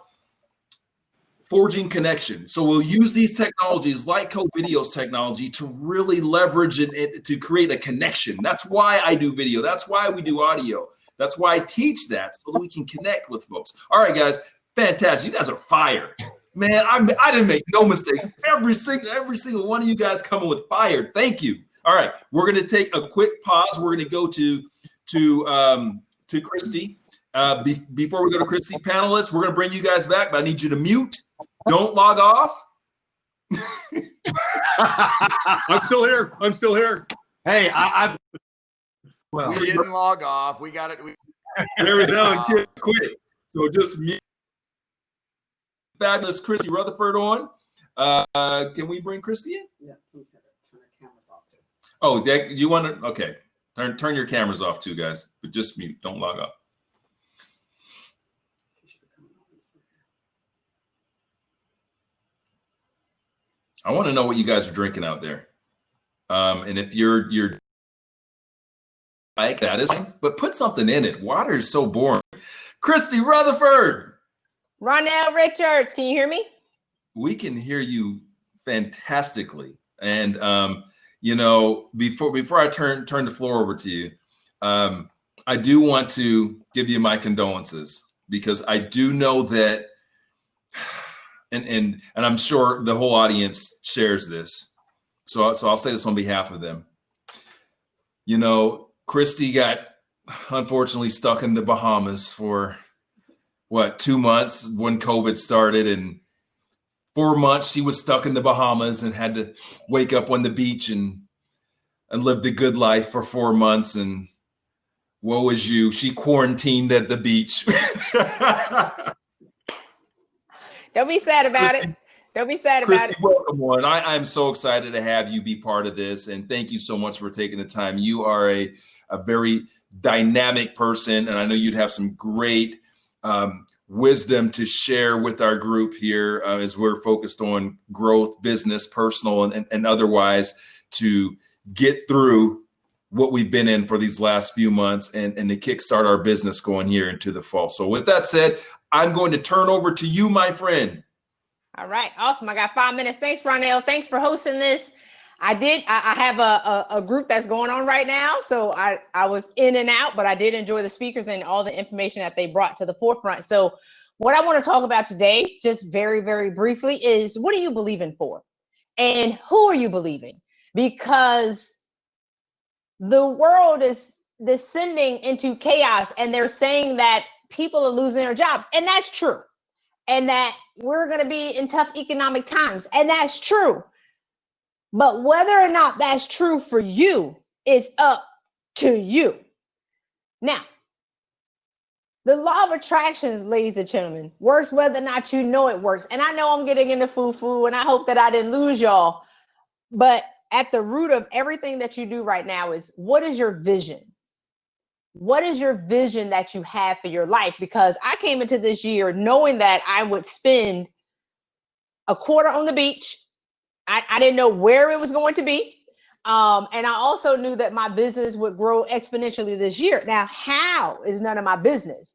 forging connection. So we'll use these technologies like CoVideo's technology to really leverage it to create a connection. That's why I do video. That's why we do audio. That's why I teach that, so that we can connect with folks. All right, guys, fantastic. You guys are fire. Man, I didn't make no mistakes. Every single one of you guys coming with fire. Thank you. All right, we're gonna take a quick pause. We're gonna go to Christy. Before we go to Christy, panelists, we're gonna bring you guys back, but I need you to mute. Don't log off. I'm still here. Hey, well, We didn't log off. We got it. There we go. Quick. So just mute. Fabulous Christy Rutherford on. Can we bring Christy in? Yeah, turn our cameras off too. Oh, you want to? Okay. Turn your cameras off too, guys. But just mute. Don't log off. I want to know what you guys are drinking out there. And if you're like that is fine, but put something in it. Water is so boring. Christy Rutherford. Ronell Richards, can you hear me? We can hear you fantastically. And before I turn the floor over to you, I do want to give you my condolences, because I do know that, and I'm sure the whole audience shares this. So I'll say this on behalf of them. Christy got unfortunately stuck in the Bahamas for 2 months when COVID started, and 4 months she was stuck in the Bahamas and had to wake up on the beach and live the good life for 4 months. And woe is you, she quarantined at the beach. Don't be sad about it. Don't be sad about it. Welcome on. I'm so excited to have you be part of this, and thank you so much for taking the time. You are a very dynamic person, and I know you'd have some great wisdom to share with our group here as we're focused on growth, business, personal, and otherwise, to get through what we've been in for these last few months and to kickstart our business going here into the fall. So with that said, I'm going to turn over to you, my friend. All right, awesome. I got 5 minutes. Thanks, Ronell. Thanks for hosting this. I have a group that's going on right now, so I was in and out, but I did enjoy the speakers and all the information that they brought to the forefront. So what I want to talk about today, just very, very briefly, is what are you believing for? And who are you believing? Because the world is descending into chaos, and they're saying that people are losing their jobs, and that's true. And that we're going to be in tough economic times, and that's true. But whether or not that's true for you is up to you. Now, the law of attraction, ladies and gentlemen, works whether or not you know it works. And I know I'm getting into foo-foo, and I hope that I didn't lose y'all. But at the root of everything that you do right now is, what is your vision? What is your vision that you have for your life? Because I came into this year knowing that I would spend a quarter on the beach. I didn't know where it was going to be. And I also knew that my business would grow exponentially this year. Now, how is none of my business.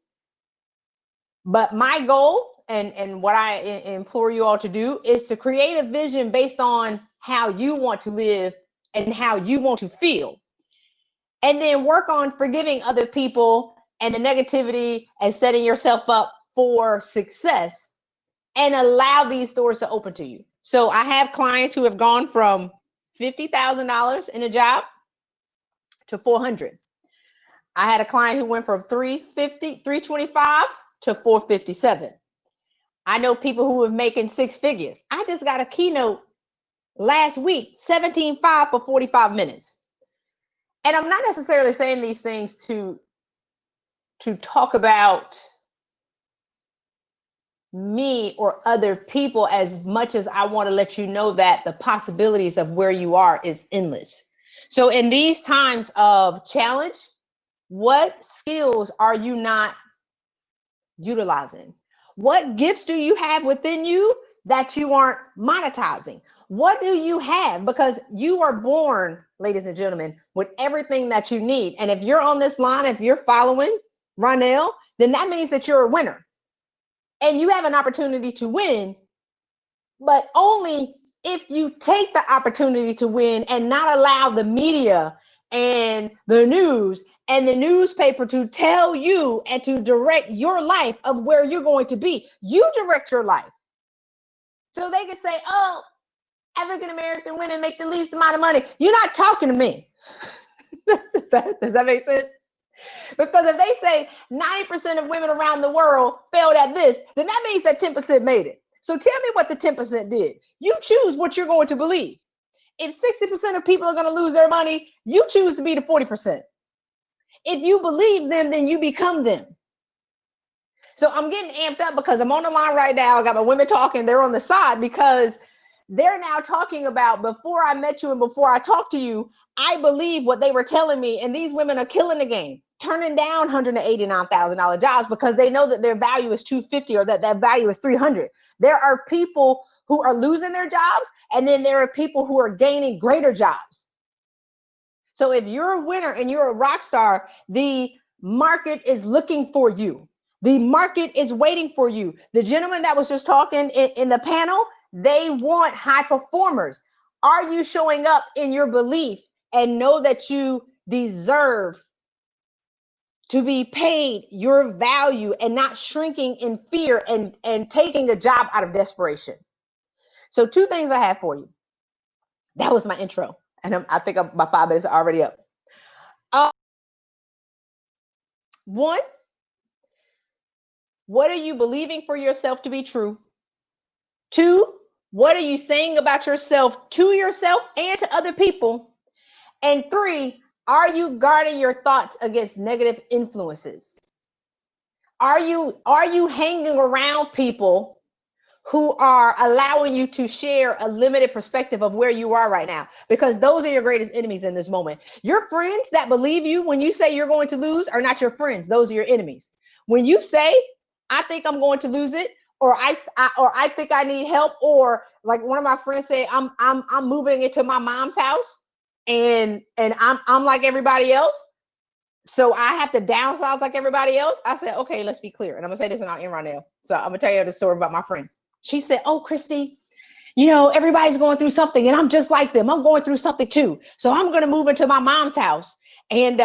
But my goal and what I implore you all to do is to create a vision based on how you want to live and how you want to feel. And then work on forgiving other people and the negativity and setting yourself up for success, and allow these doors to open to you. So I have clients who have gone from $50,000 in a job to 400. I had a client who went from 325 to 457. I know people who are making six figures. I just got a keynote last week, 17.5 for 45 minutes. And I'm not necessarily saying these things to talk about me or other people as much as I want to let you know that the possibilities of where you are is endless. So in these times of challenge, what skills are you not utilizing? What gifts do you have within you that you aren't monetizing? What do you have? Because you are born, ladies and gentlemen, with everything that you need. And if you're on this line, if you're following Ronell, then that means that you're a winner. And you have an opportunity to win, but only if you take the opportunity to win and not allow the media and the news and the newspaper to tell you and to direct your life of where you're going to be. You direct your life. So they can say, oh, African-American women make the least amount of money. You're not talking to me. Does that make sense? Because if they say 90% of women around the world failed at this, then that means that 10% made it. So tell me what the 10% did. You choose what you're going to believe. If 60% of people are going to lose their money, you choose to be the 40%. If you believe them, then you become them. So I'm getting amped up because I'm on the line right now. I got my women talking. They're on the side because they're now talking about before I met you and before I talked to you, I believe what they were telling me. And these women are killing the game, turning down $189,000 jobs because they know that their value is $250 or that value is $300. There are people who are losing their jobs, and then there are people who are gaining greater jobs. So if you're a winner and you're a rock star, the market is looking for you. The market is waiting for you. The gentleman that was just talking in the panel, they want high performers. Are you showing up in your belief and know that you deserve to be paid your value and not shrinking in fear and taking a job out of desperation? So 2 things I have for you. That was my intro. And I think my 5 minutes are already up. 1, what are you believing for yourself to be true? 2, what are you saying about yourself to yourself and to other people? And 3, are you guarding your thoughts against negative influences? Are you hanging around people who are allowing you to share a limited perspective of where you are right now? Because those are your greatest enemies in this moment. Your friends that believe you when you say you're going to lose are not your friends. Those are your enemies. When you say, I think I'm going to lose it, or I think I need help, or like one of my friends say, I'm moving into my mom's house and I'm like everybody else, so I have to downsize like everybody else. I said, okay, let's be clear. And I'm gonna say this in Ronell. So I'm gonna tell you the story about my friend. She said, oh, Christy, you know, everybody's going through something and I'm just like them. I'm going through something too. So I'm going to move into my mom's house. And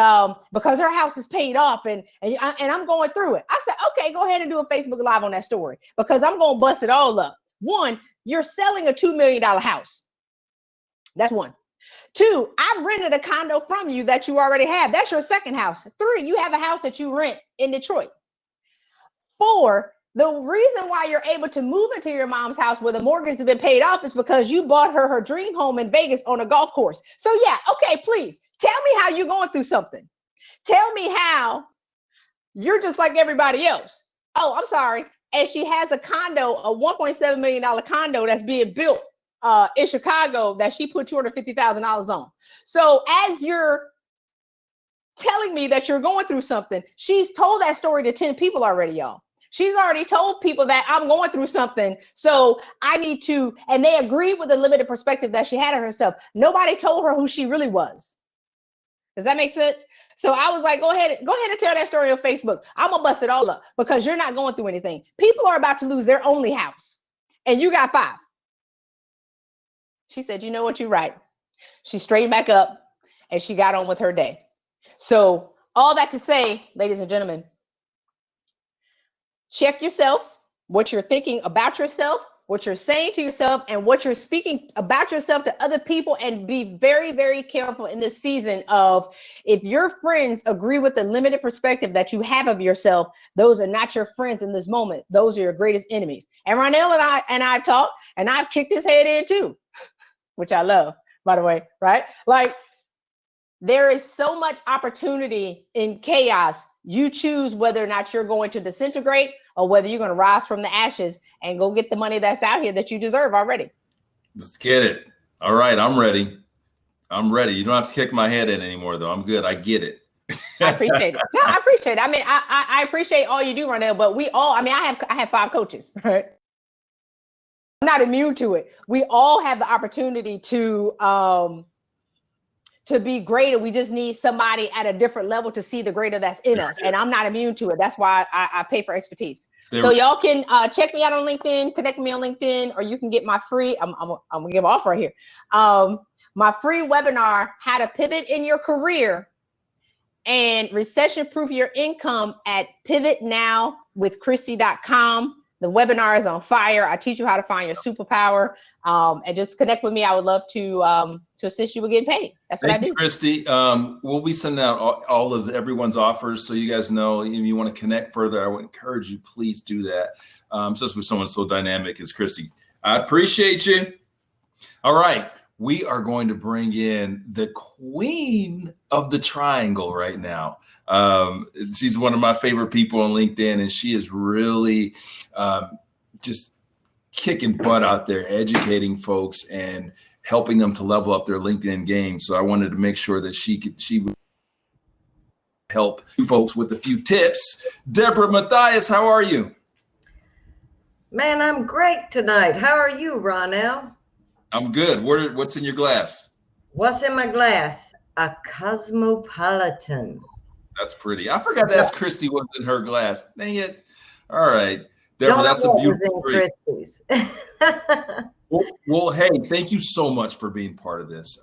because her house is paid off and I'm going through it. I said, okay, go ahead and do a Facebook Live on that story because I'm going to bust it all up. 1, you're selling a $2 million house. That's 1. 2, I rented a condo from you that you already have. That's your second house. 3, you have a house that you rent in Detroit. 4, the reason why you're able to move into your mom's house where the mortgage has been paid off is because you bought her dream home in Vegas on a golf course. So yeah, okay, please tell me how you're going through something. Tell me how you're just like everybody else. Oh, I'm sorry. And she has a condo, a $1.7 million condo that's being built in Chicago that she put $250,000 on. So as you're telling me that you're going through something, she's told that story to 10 people already, y'all. She's already told people that I'm going through something, so I need to, and they agreed with the limited perspective that she had of herself. Nobody told her who she really was. Does that make sense? So I was like, go ahead and tell that story on Facebook. I'm gonna bust it all up because you're not going through anything. People are about to lose their only house, and you got 5. She said, you know what, you're right. She straightened back up and she got on with her day. So all that to say, ladies and gentlemen, check yourself, what you're thinking about yourself what you're saying to yourself and what you're speaking about yourself to other people, and be very, very careful in this season of, if your friends agree with the limited perspective that you have of yourself, those are not your friends in this moment. Those are your greatest enemies. And Ronell and I've talked, and I've kicked his head in too, which I love, by the way, right? Like, there is so much opportunity in chaos. You choose whether or not you're going to disintegrate or whether you're going to rise from the ashes and go get the money that's out here that you deserve already. Let's get it. All right, I'm ready. I'm ready. You don't have to kick my head in anymore, though. I'm good. I get it. I appreciate it. No, I appreciate it. I mean, I appreciate all you do, Ronell, but we all, I mean, I have 5 coaches, right? I'm not immune to it. We all have the opportunity to be greater. We just need somebody at a different level to see the greater that's in us. And I'm not immune to it. That's why I pay for expertise. So y'all can check me out on LinkedIn, connect me on LinkedIn, or you can get my free, I'm gonna give an offer right here. My free webinar, How to Pivot in Your Career and Recession-Proof Your Income, at pivotnowwithchristy.com. The webinar is on fire. I teach you how to find your superpower, and just connect with me. I would love to assist you with getting paid. That's what I do. Thank you, Christy. We'll be sending out all of everyone's offers, so you guys know. If you want to connect further, I would encourage you, please do that. Especially with someone so dynamic as Christy. I appreciate you. All right, we are going to bring in the queen of the triangle right now. She's one of my favorite people on LinkedIn, and she is really just kicking butt out there, educating folks and helping them to level up their LinkedIn game. So I wanted to make sure that she would help folks with a few tips. Deborah Matthias, how are you? Man, I'm great tonight. How are you, Ronell? I'm good. What's in your glass? What's in my glass? A Cosmopolitan. That's pretty. I forgot to ask Christy what's in her glass. Dang it. All right. Deborah, that's a beautiful drink. Well, hey, thank you so much for being part of this.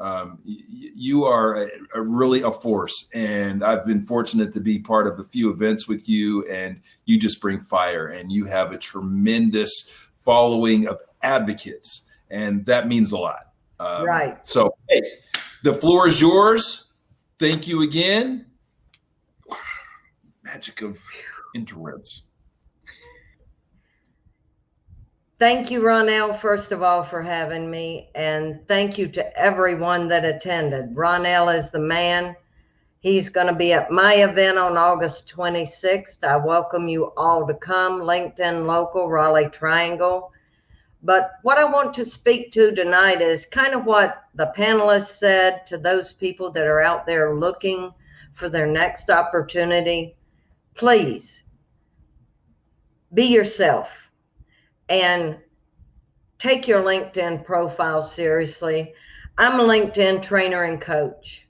You are really a force, and I've been fortunate to be part of a few events with you, and you just bring fire, and you have a tremendous following of advocates, and that means a lot. Right. So, hey, the floor is yours. Thank you again. Magic of interwebs. Thank you, Ronell, first of all, for having me. And thank you to everyone that attended. Ronell is the man. He's going to be at my event on August 26th. I welcome you all to come. LinkedIn Local, Raleigh Triangle. But what I want to speak to tonight is kind of what the panelists said to those people that are out there looking for their next opportunity. Please be yourself and take your LinkedIn profile seriously. I'm a LinkedIn trainer and coach.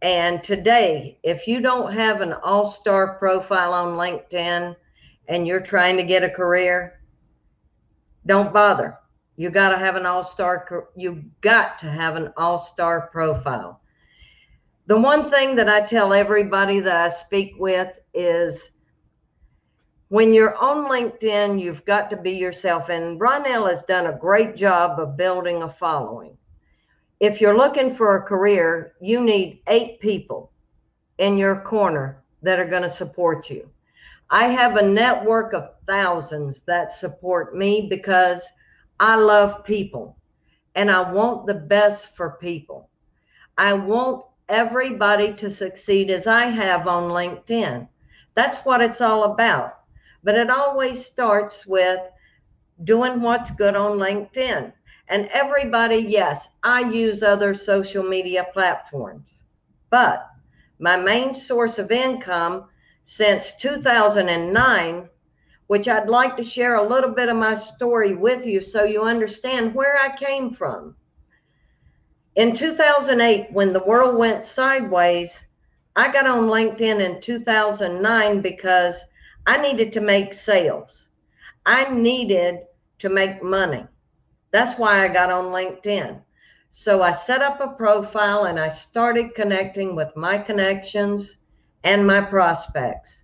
And today, if you don't have an all-star profile on LinkedIn and you're trying to get a career, don't bother. You got to have an all-star profile. The one thing that I tell everybody that I speak with is, when you're on LinkedIn, you've got to be yourself. And Ronell has done a great job of building a following. If you're looking for a career, you need 8 people in your corner that are going to support you. I have a network of thousands that support me because I love people and I want the best for people. I want everybody to succeed as I have on LinkedIn. That's what it's all about. But it always starts with doing what's good on LinkedIn. And everybody, yes, I use other social media platforms, but my main source of income since 2009, which I'd like to share a little bit of my story with you so you understand where I came from. In 2008, when the world went sideways, I got on LinkedIn in 2009 because I needed to make sales. I needed to make money. That's why I got on LinkedIn. So I set up a profile and I started connecting with my connections and my prospects.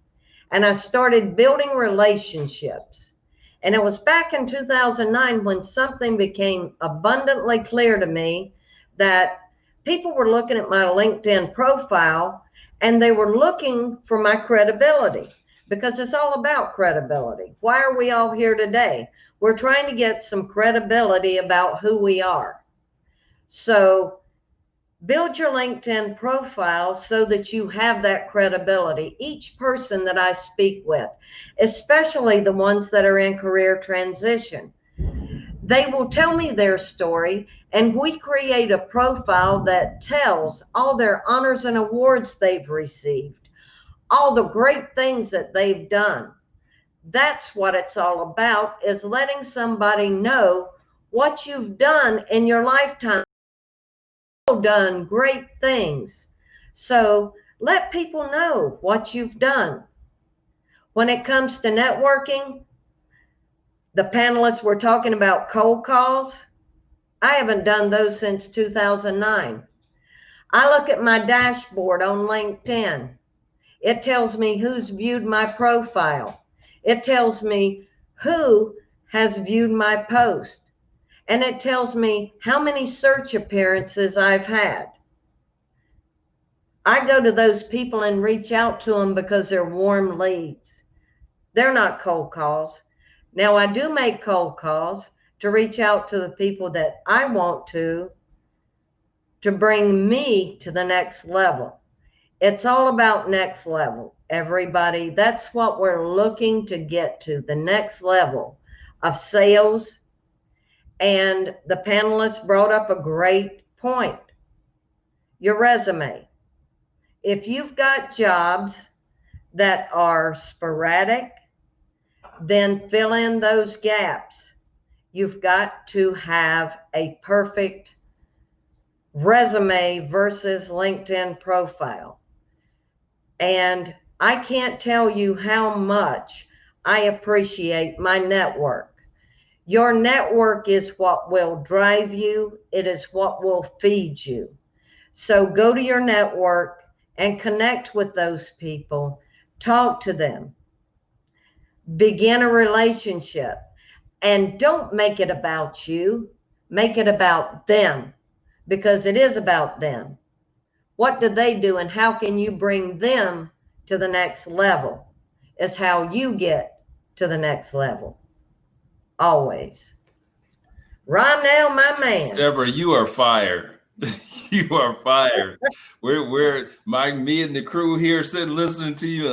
And I started building relationships. And it was back in 2009 when something became abundantly clear to me that people were looking at my LinkedIn profile and they were looking for my credibility, because it's all about credibility. Why are we all here today? We're trying to get some credibility about who we are. So build your LinkedIn profile so that you have that credibility. Each person that I speak with, especially the ones that are in career transition, they will tell me their story, and we create a profile that tells all their honors and awards they've received, all the great things that they've done. That's what it's all about, is letting somebody know what you've done in your lifetime. You've done great things. So let people know what you've done. When it comes to networking, the panelists were talking about cold calls. I haven't done those since 2009. I look at my dashboard on LinkedIn. It tells me who's viewed my profile. It tells me who has viewed my post. And it tells me how many search appearances I've had. I go to those people and reach out to them because they're warm leads. They're not cold calls. Now, I do make cold calls to reach out to the people that I want to bring me to the next level. It's all about next level, everybody. That's what we're looking to get to, the next level of sales. And the panelists brought up a great point. Your resume. If you've got jobs that are sporadic, then fill in those gaps. You've got to have a perfect resume versus LinkedIn profile. And I can't tell you how much I appreciate my network. Your network is what will drive you. It is what will feed you. So go to your network and connect with those people. Talk to them. Begin a relationship. And don't make it about you. Make it about them, because it is about them. What do they do, and how can you bring them to the next level? Is how you get to the next level. Always. Ronell, my man. Deborah, you are fired. You are fired. Me and the crew here sitting listening to you.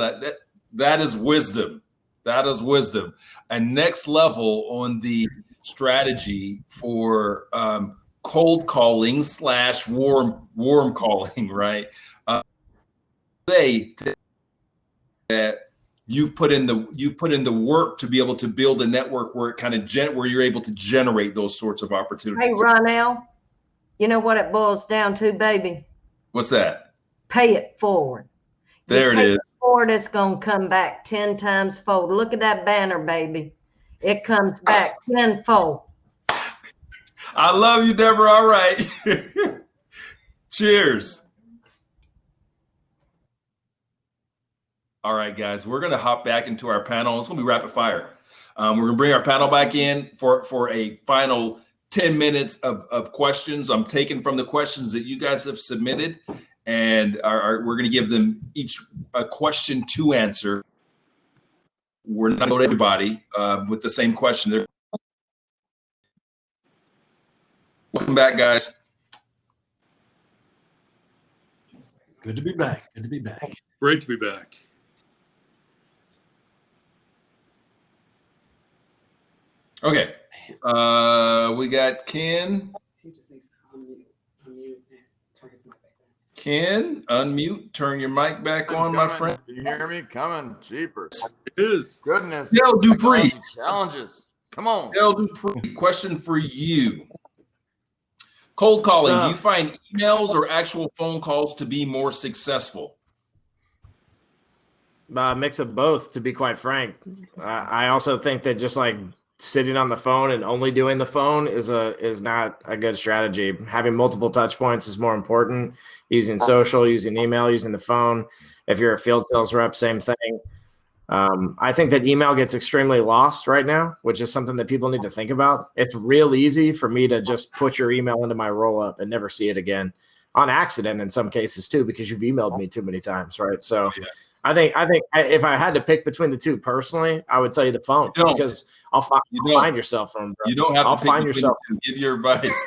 That is wisdom. That is wisdom. And next level on the strategy for cold calling / warm calling, right? Say that you've put in the work to be able to build a network where it where you're able to generate those sorts of opportunities. Hey, Ronell, you know what it boils down to, baby? What's that? Pay it forward. There it is. Forward, it's going to come back 10 times fold. Look at that banner, baby. It comes back 10-fold. I love you, Deborah. All right. Cheers. All right, guys, we're going to hop back into our panel. It's going to be rapid fire. We're going to bring our panel back in for a final 10 minutes of questions. I'm taking from the questions that you guys have submitted, and we're going to give them each a question to answer. We're not going to go to everybody with the same question. Welcome back, guys. Good to be back. Good to be back. Great to be back. Okay. We got Ken. He just needs to unmute and turn his mic back on. Ken, unmute, turn your mic back on, my friend. Do you hear me? Coming, cheaper. It is. Goodness. Dale Dupree. Challenges. Come on. Dale Dupree, question for you. Cold calling, do you find emails or actual phone calls to be more successful? Mix of both, to be quite frank. I also think that just like sitting on the phone and only doing the phone is not a good strategy. Having multiple touch points is more important. Using social, using email, using the phone. If you're a field sales rep, same thing. I think that email gets extremely lost right now, which is something that people need to think about. It's real easy for me to just put your email into my roll up and never see it again, on accident in some cases too, because you've emailed me too many times, right? So Yeah. I think if I had to pick between the two personally, I would tell you the phone, You don't. because I'll find yourself from. You don't have I'll to pick find between yourself. the two. Give your advice.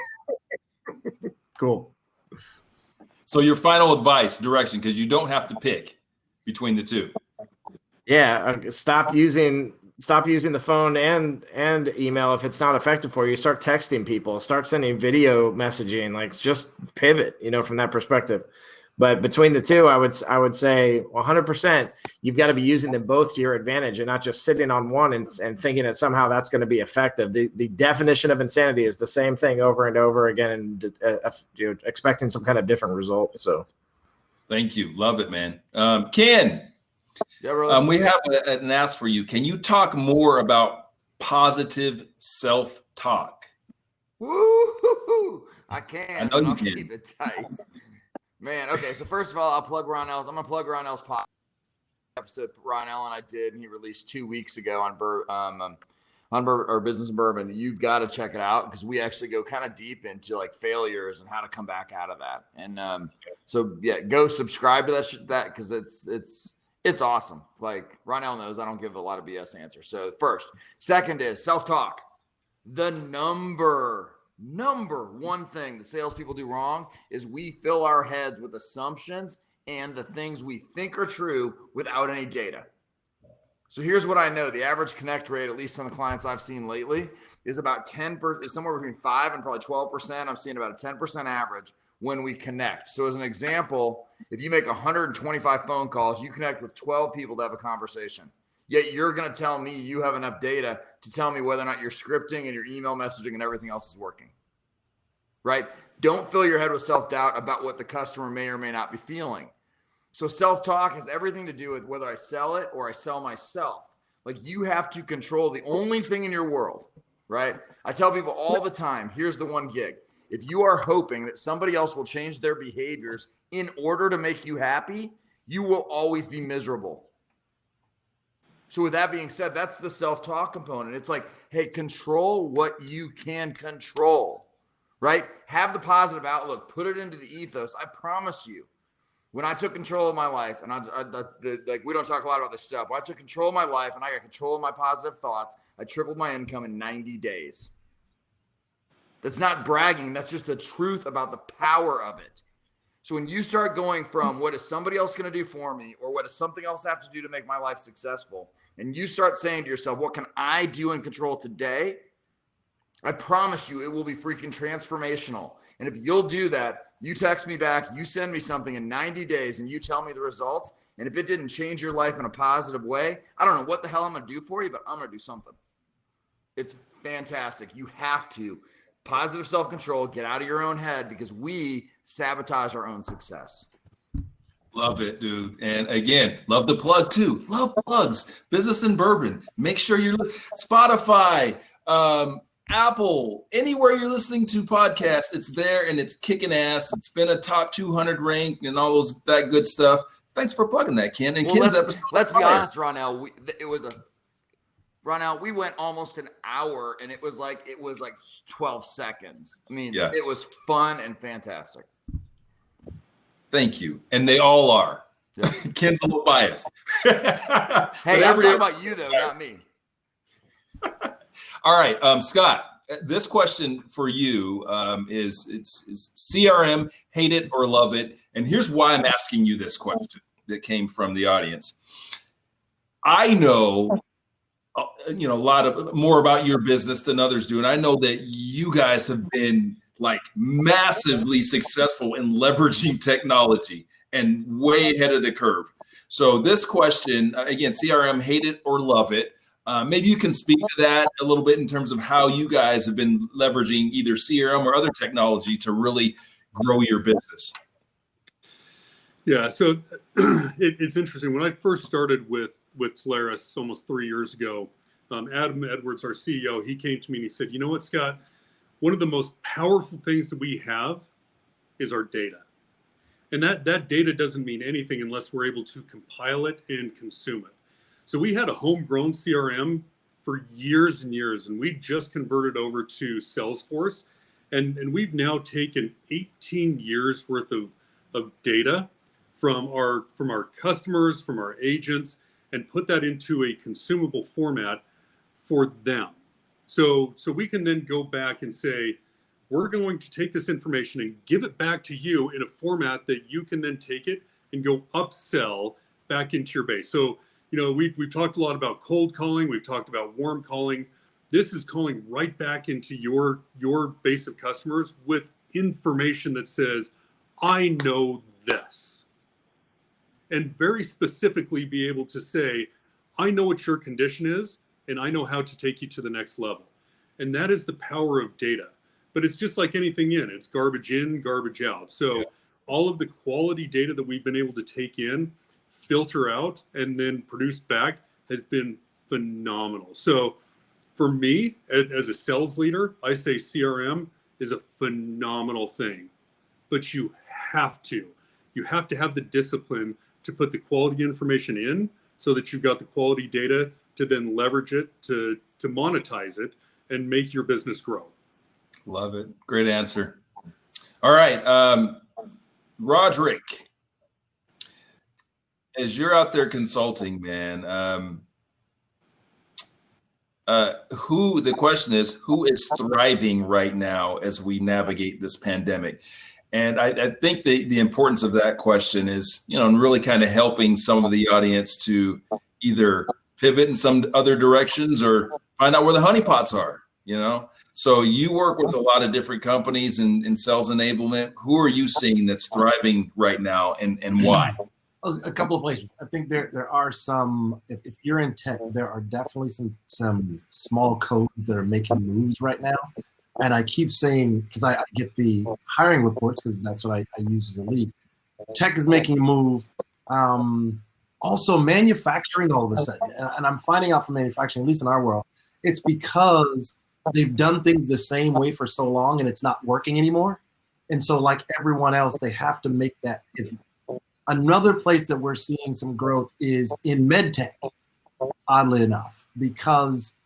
Cool. So your final advice, direction, because you don't have to pick between the two. Yeah, stop using the phone and email if it's not effective for you. Start texting people, start sending video messaging, like just pivot, from that perspective. But between the two, I would say 100%, you've got to be using them both to your advantage and not just sitting on one and thinking that somehow that's going to be effective. The definition of insanity is the same thing over and over again, and expecting some kind of different result. So Thank you. Love it, man. Ken, Yeah, brother. we have an ask for you. Can you talk more about positive self-talk? Woo! I can. I know you I'll can. keep it tight. Man, okay. So first of all, I'm gonna plug Ronell's podcast episode Ronell and I did, and he released 2 weeks ago on Business and Bourbon. You've got to check it out, because we actually go kind of deep into like failures and how to come back out of that. And so yeah, go subscribe to that because it's awesome. Like Ronell knows I don't give a lot of BS answers. So second is self-talk. The number one thing that salespeople do wrong is we fill our heads with assumptions and the things we think are true without any data. So here's what I know. The average connect rate, at least on the clients I've seen lately, is about 10%, somewhere between 5 and probably 12%. I'm seeing about a 10% average when we connect. So as an example, if you make 125 phone calls, you connect with 12 people to have a conversation. Yet you're going to tell me you have enough data to tell me whether or not your scripting and your email messaging and everything else is working, right? Don't fill your head with self-doubt about what the customer may or may not be feeling. So self-talk has everything to do with whether I sell it or I sell myself. Like, you have to control the only thing in your world, right? I tell people all the time, here's the one gig. If you are hoping that somebody else will change their behaviors in order to make you happy, you will always be miserable. So with that being said, that's the self-talk component. It's like, hey, control what you can control, right? Have the positive outlook, put it into the ethos. I promise you, when I took control of my life, and like, we don't talk a lot about this stuff. When I took control of my life and I got control of my positive thoughts, I tripled my income in 90 days. That's not bragging. That's just the truth about the power of it. So when you start going from what is somebody else going to do for me, or what does something else have to do to make my life successful, and you start saying to yourself, what can I do and control today? I promise you it will be freaking transformational. And if you'll do that, you text me back, you send me something in 90 days and you tell me the results. And if it didn't change your life in a positive way, I don't know what the hell I'm going to do for you, but I'm going to do something. It's fantastic. You have to. Positive self-control, get out of your own head, because we sabotage our own success. Love it, dude. And again, love the plug too. Love plugs. Business and Bourbon. Make sure you're Spotify, Apple, anywhere you're listening to podcasts, it's there and it's kicking ass. It's been a top 200 ranked and all that good stuff. Thanks for plugging that, Ken. And Ken's episode. Let's be honest, Ronell. Ronell, we went almost an hour and it was like 12 seconds. I mean, It was fun and fantastic. Thank you. And they all are. Yeah. Ken's a little biased. Hey, I'm talking about you though, not me. All right, Scott, this question for you is CRM, hate it or love it. And here's why I'm asking you this question that came from the audience. I know a lot more about your business than others do. And I know that you guys have been like massively successful in leveraging technology and way ahead of the curve. So this question, again, CRM, hate it or love it. Maybe you can speak to that a little bit in terms of how you guys have been leveraging either CRM or other technology to really grow your business. Yeah, so it's interesting. When I first started with Telarus almost 3 years ago, Adam Edwards, our CEO, he came to me and he said, you know what, Scott, one of the most powerful things that we have is our data. And that data doesn't mean anything unless we're able to compile it and consume it. So we had a homegrown CRM for years and years, and we just converted over to Salesforce. And we've now taken 18 years worth of data from our customers, from our agents, and put that into a consumable format for them. So we can then go back and say, we're going to take this information and give it back to you in a format that you can then take it and go upsell back into your base. So, we've talked a lot about cold calling. We've talked about warm calling. This is calling right back into your base of customers with information that says, I know this. And very specifically be able to say, I know what your condition is, and I know how to take you to the next level. And that is the power of data. But it's just like anything it's garbage in, garbage out. So all of the quality data that we've been able to take in, filter out, and then produce back has been phenomenal. So for me, as a sales leader, I say CRM is a phenomenal thing, but you have to have the discipline to put the quality information in so that you've got the quality data to then leverage it, to monetize it and make your business grow. Love it. Great answer. All right. Roderick, as you're out there consulting, man, the question is, who is thriving right now as we navigate this pandemic? And I think the importance of that question is, and really kind of helping some of the audience to either pivot in some other directions or find out where the honeypots are, So you work with a lot of different companies in sales enablement. Who are you seeing that's thriving right now, and why? A couple of places. I think there are some, if you're in tech, there are definitely some small codes that are making moves right now. And I keep saying, because I get the hiring reports, because that's what I use as a lead. Tech is making a move. Also manufacturing all of a sudden. And I'm finding out from manufacturing, at least in our world, it's because they've done things the same way for so long and it's not working anymore. And so like everyone else, they have to make that pivot. Another place that we're seeing some growth is in medtech, oddly enough, because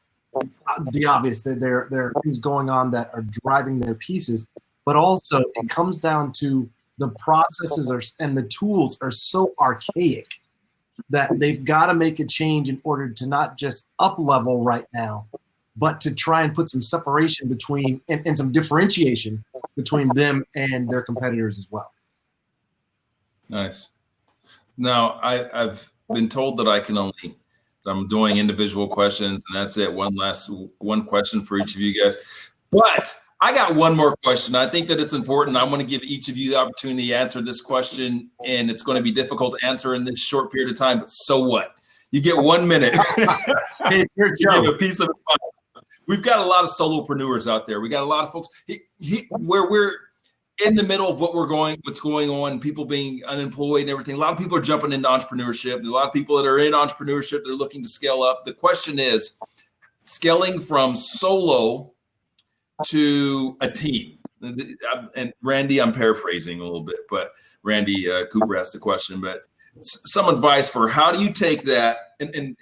the obvious that there are things going on that are driving their pieces, but also it comes down to the processes and the tools are so archaic that they've got to make a change in order to not just up level right now, but to try and put some separation between and some differentiation between them and their competitors as well. Nice. Now, I've been told that I'm doing individual questions, and that's it. One question for each of you guys. But I got one more question. I think that it's important. I want to give each of you the opportunity to answer this question, and it's going to be difficult to answer in this short period of time, but so what? You get 1 minute Hey, to give a piece of advice. We've got a lot of solopreneurs out there. We got a lot of folks where we're in the middle of what's going on, people being unemployed and everything. A lot of people are jumping into entrepreneurship. There's a lot of people that are in entrepreneurship. They're looking to scale up. The question is scaling from solo to a team. And Randy, I'm paraphrasing a little bit, but Randy Cooper asked the question, but some advice for how do you take that? And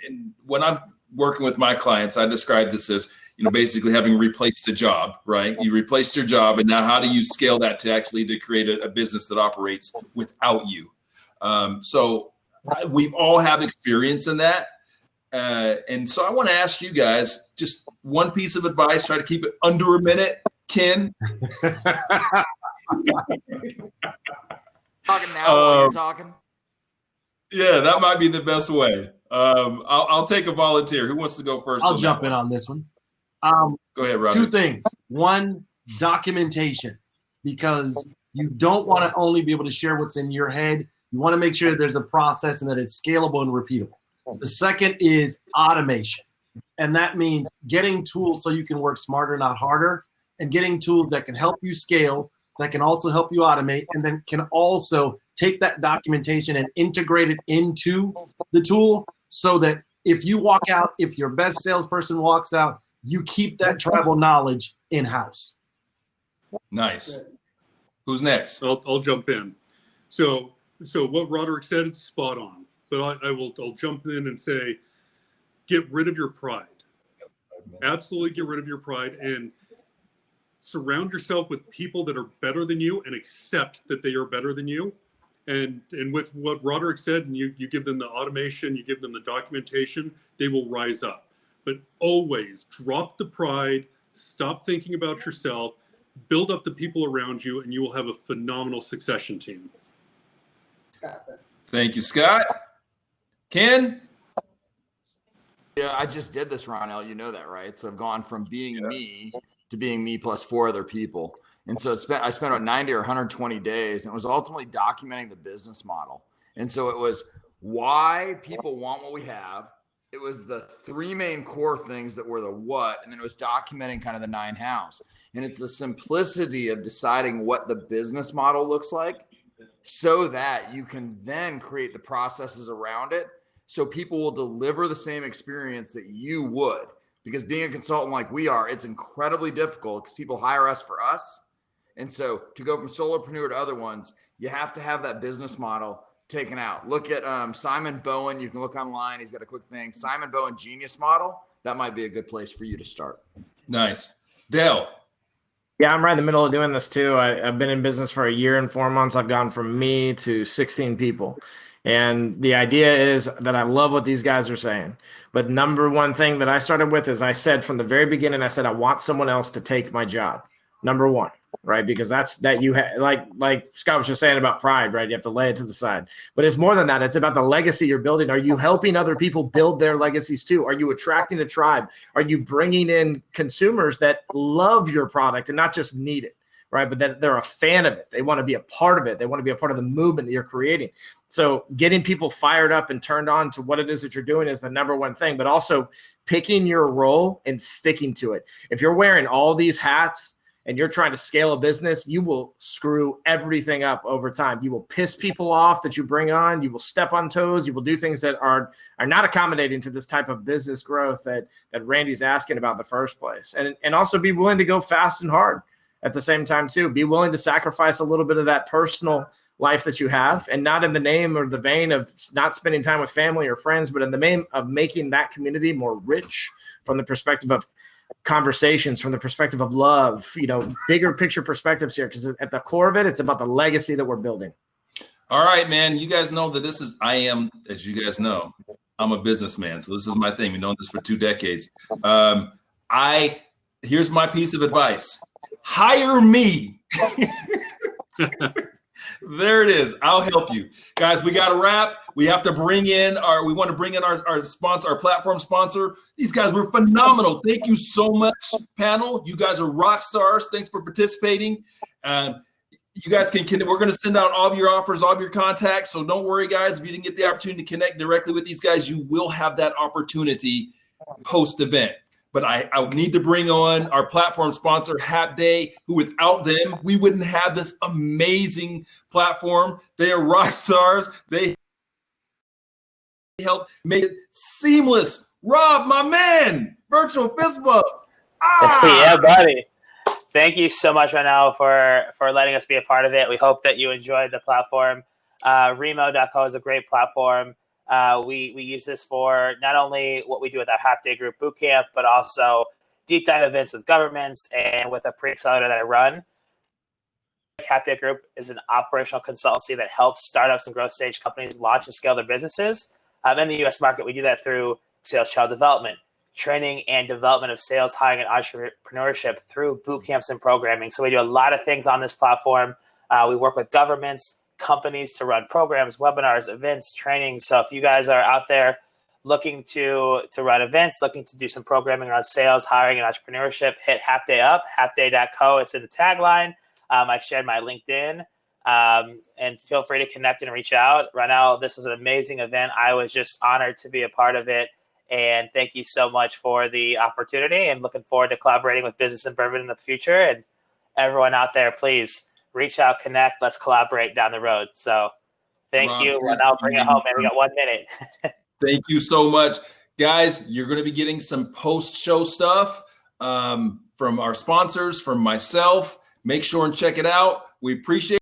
when I'm working with my clients, I describe this as, basically having replaced the job, right? You replaced your job, and now how do you scale that to create a business that operates without you? So we all have experience in that. And so I want to ask you guys just one piece of advice, try to keep it under a minute. Ken? Talking now while you're talking? Yeah, that might be the best way. I'll take a volunteer. Who wants to go first? I'll jump in on this one. Go ahead, Roger. 2 things. 1, documentation, because you don't want to only be able to share what's in your head. You want to make sure that there's a process and that it's scalable and repeatable. The second is automation. And that means getting tools so you can work smarter, not harder, and getting tools that can help you scale, that can also help you automate, and then can also take that documentation and integrate it into the tool so that if you walk out, if your best salesperson walks out, you keep that tribal knowledge in-house. Nice. Who's next? I'll jump in. So what Roderick said, it's spot on. But I'll jump in and say, get rid of your pride. Absolutely get rid of your pride and surround yourself with people that are better than you and accept that they are better than you. And with what Roderick said, and you give them the automation, you give them the documentation, they will rise up. But always drop the pride, stop thinking about yourself, build up the people around you, and you will have a phenomenal succession team. Thank you, Scott. Ken? Yeah, I just did this, Ronell. You know that, right? So I've gone from being me to being me plus 4 other people. And so I spent about 90 or 120 days, and it was ultimately documenting the business model. And so it was why people want what we have. It was the 3 main core things that were the what, and then it was documenting kind of the 9 hows. And it's the simplicity of deciding what the business model looks like so that you can then create the processes around it so people will deliver the same experience that you would. Because being a consultant like we are, it's incredibly difficult because people hire us for us. And so to go from solopreneur to other ones, you have to have that business model taken out. Look at Simon Bowen. You can look online. He's got a quick thing. Simon Bowen Genius Model. That might be a good place for you to start. Nice. Dale? Yeah, I'm right in the middle of doing this too. I've been in business for 1 year and 4 months. I've gone from me to 16 people. And the idea is that I love what these guys are saying. But number one thing that I started with is I said from the very beginning, I said, I want someone else to take my job. Number one, right? Because that's that you have, like Scott was just saying about pride, right? You have to lay it to the side. But it's more than that. It's about the legacy you're building. Are you helping other people build their legacies too? Are you attracting a tribe? Are you bringing in consumers that love your product and not just need it? Right, but that they're a fan of it. They want to be a part of it. They want to be a part of the movement that you're creating. So getting people fired up and turned on to what it is that you're doing is the number one thing, but also picking your role and sticking to it. If you're wearing all these hats and you're trying to scale a business, you will screw everything up over time. You will piss people off that you bring on. You will step on toes. You will do things that are not accommodating to this type of business growth that Randy's asking about in the first place. And also be willing to go fast and hard. At the same time, too, be willing to sacrifice a little bit of that personal life that you have, and not in the name or the vein of not spending time with family or friends, but in the name of making that community more rich from the perspective of conversations, from the perspective of love, bigger picture perspectives here, because at the core of it, it's about the legacy that we're building. All right, man. You guys know that as you guys know, I'm a businessman. So this is my thing. We've known this for 2 decades. Here's my piece of advice. Hire me. There it is. I'll help you. Guys, we got to wrap. We have to bring in our sponsor, our platform sponsor. These guys were phenomenal. Thank you so much, panel. You guys are rock stars. Thanks for participating. You guys we're going to send out all of your offers, all of your contacts. So don't worry, guys. If you didn't get the opportunity to connect directly with these guys, you will have that opportunity post-event. But I need to bring on our platform sponsor, Hap Day, who without them, we wouldn't have this amazing platform. They are rock stars. They help make it seamless. Rob, my man, virtual fist bump. Yeah, buddy. Thank you so much, Ronell, for letting us be a part of it. We hope that you enjoyed the platform. Remo.co is a great platform. We use this for not only what we do with our Hap Day Group Bootcamp, but also deep dive events with governments and with a pre-accelerator that I run. Hap Day Group is an operational consultancy that helps startups and growth stage companies launch and scale their businesses. In the U.S. market, we do that through sales child development, training and development of sales, hiring, and entrepreneurship through boot camps and programming. So we do a lot of things on this platform. We work with governments, companies to run programs, webinars, events, training. So if you guys are out there looking to run events, looking to do some programming around sales, hiring, and entrepreneurship, hit Hap Day up, hapday.co. It's in the tagline. I shared my LinkedIn, and feel free to connect and reach out. Ronell, this was an amazing event. I was just honored to be a part of it. And thank you so much for the opportunity, and looking forward to collaborating with Business in Bourbon in the future. And everyone out there, please reach out, connect, let's collaborate down the road. So thank you. And I'll bring it home, man. We got 1 minute. Thank you so much. Guys, you're going to be getting some post-show stuff from our sponsors, from myself. Make sure and check it out. We appreciate it.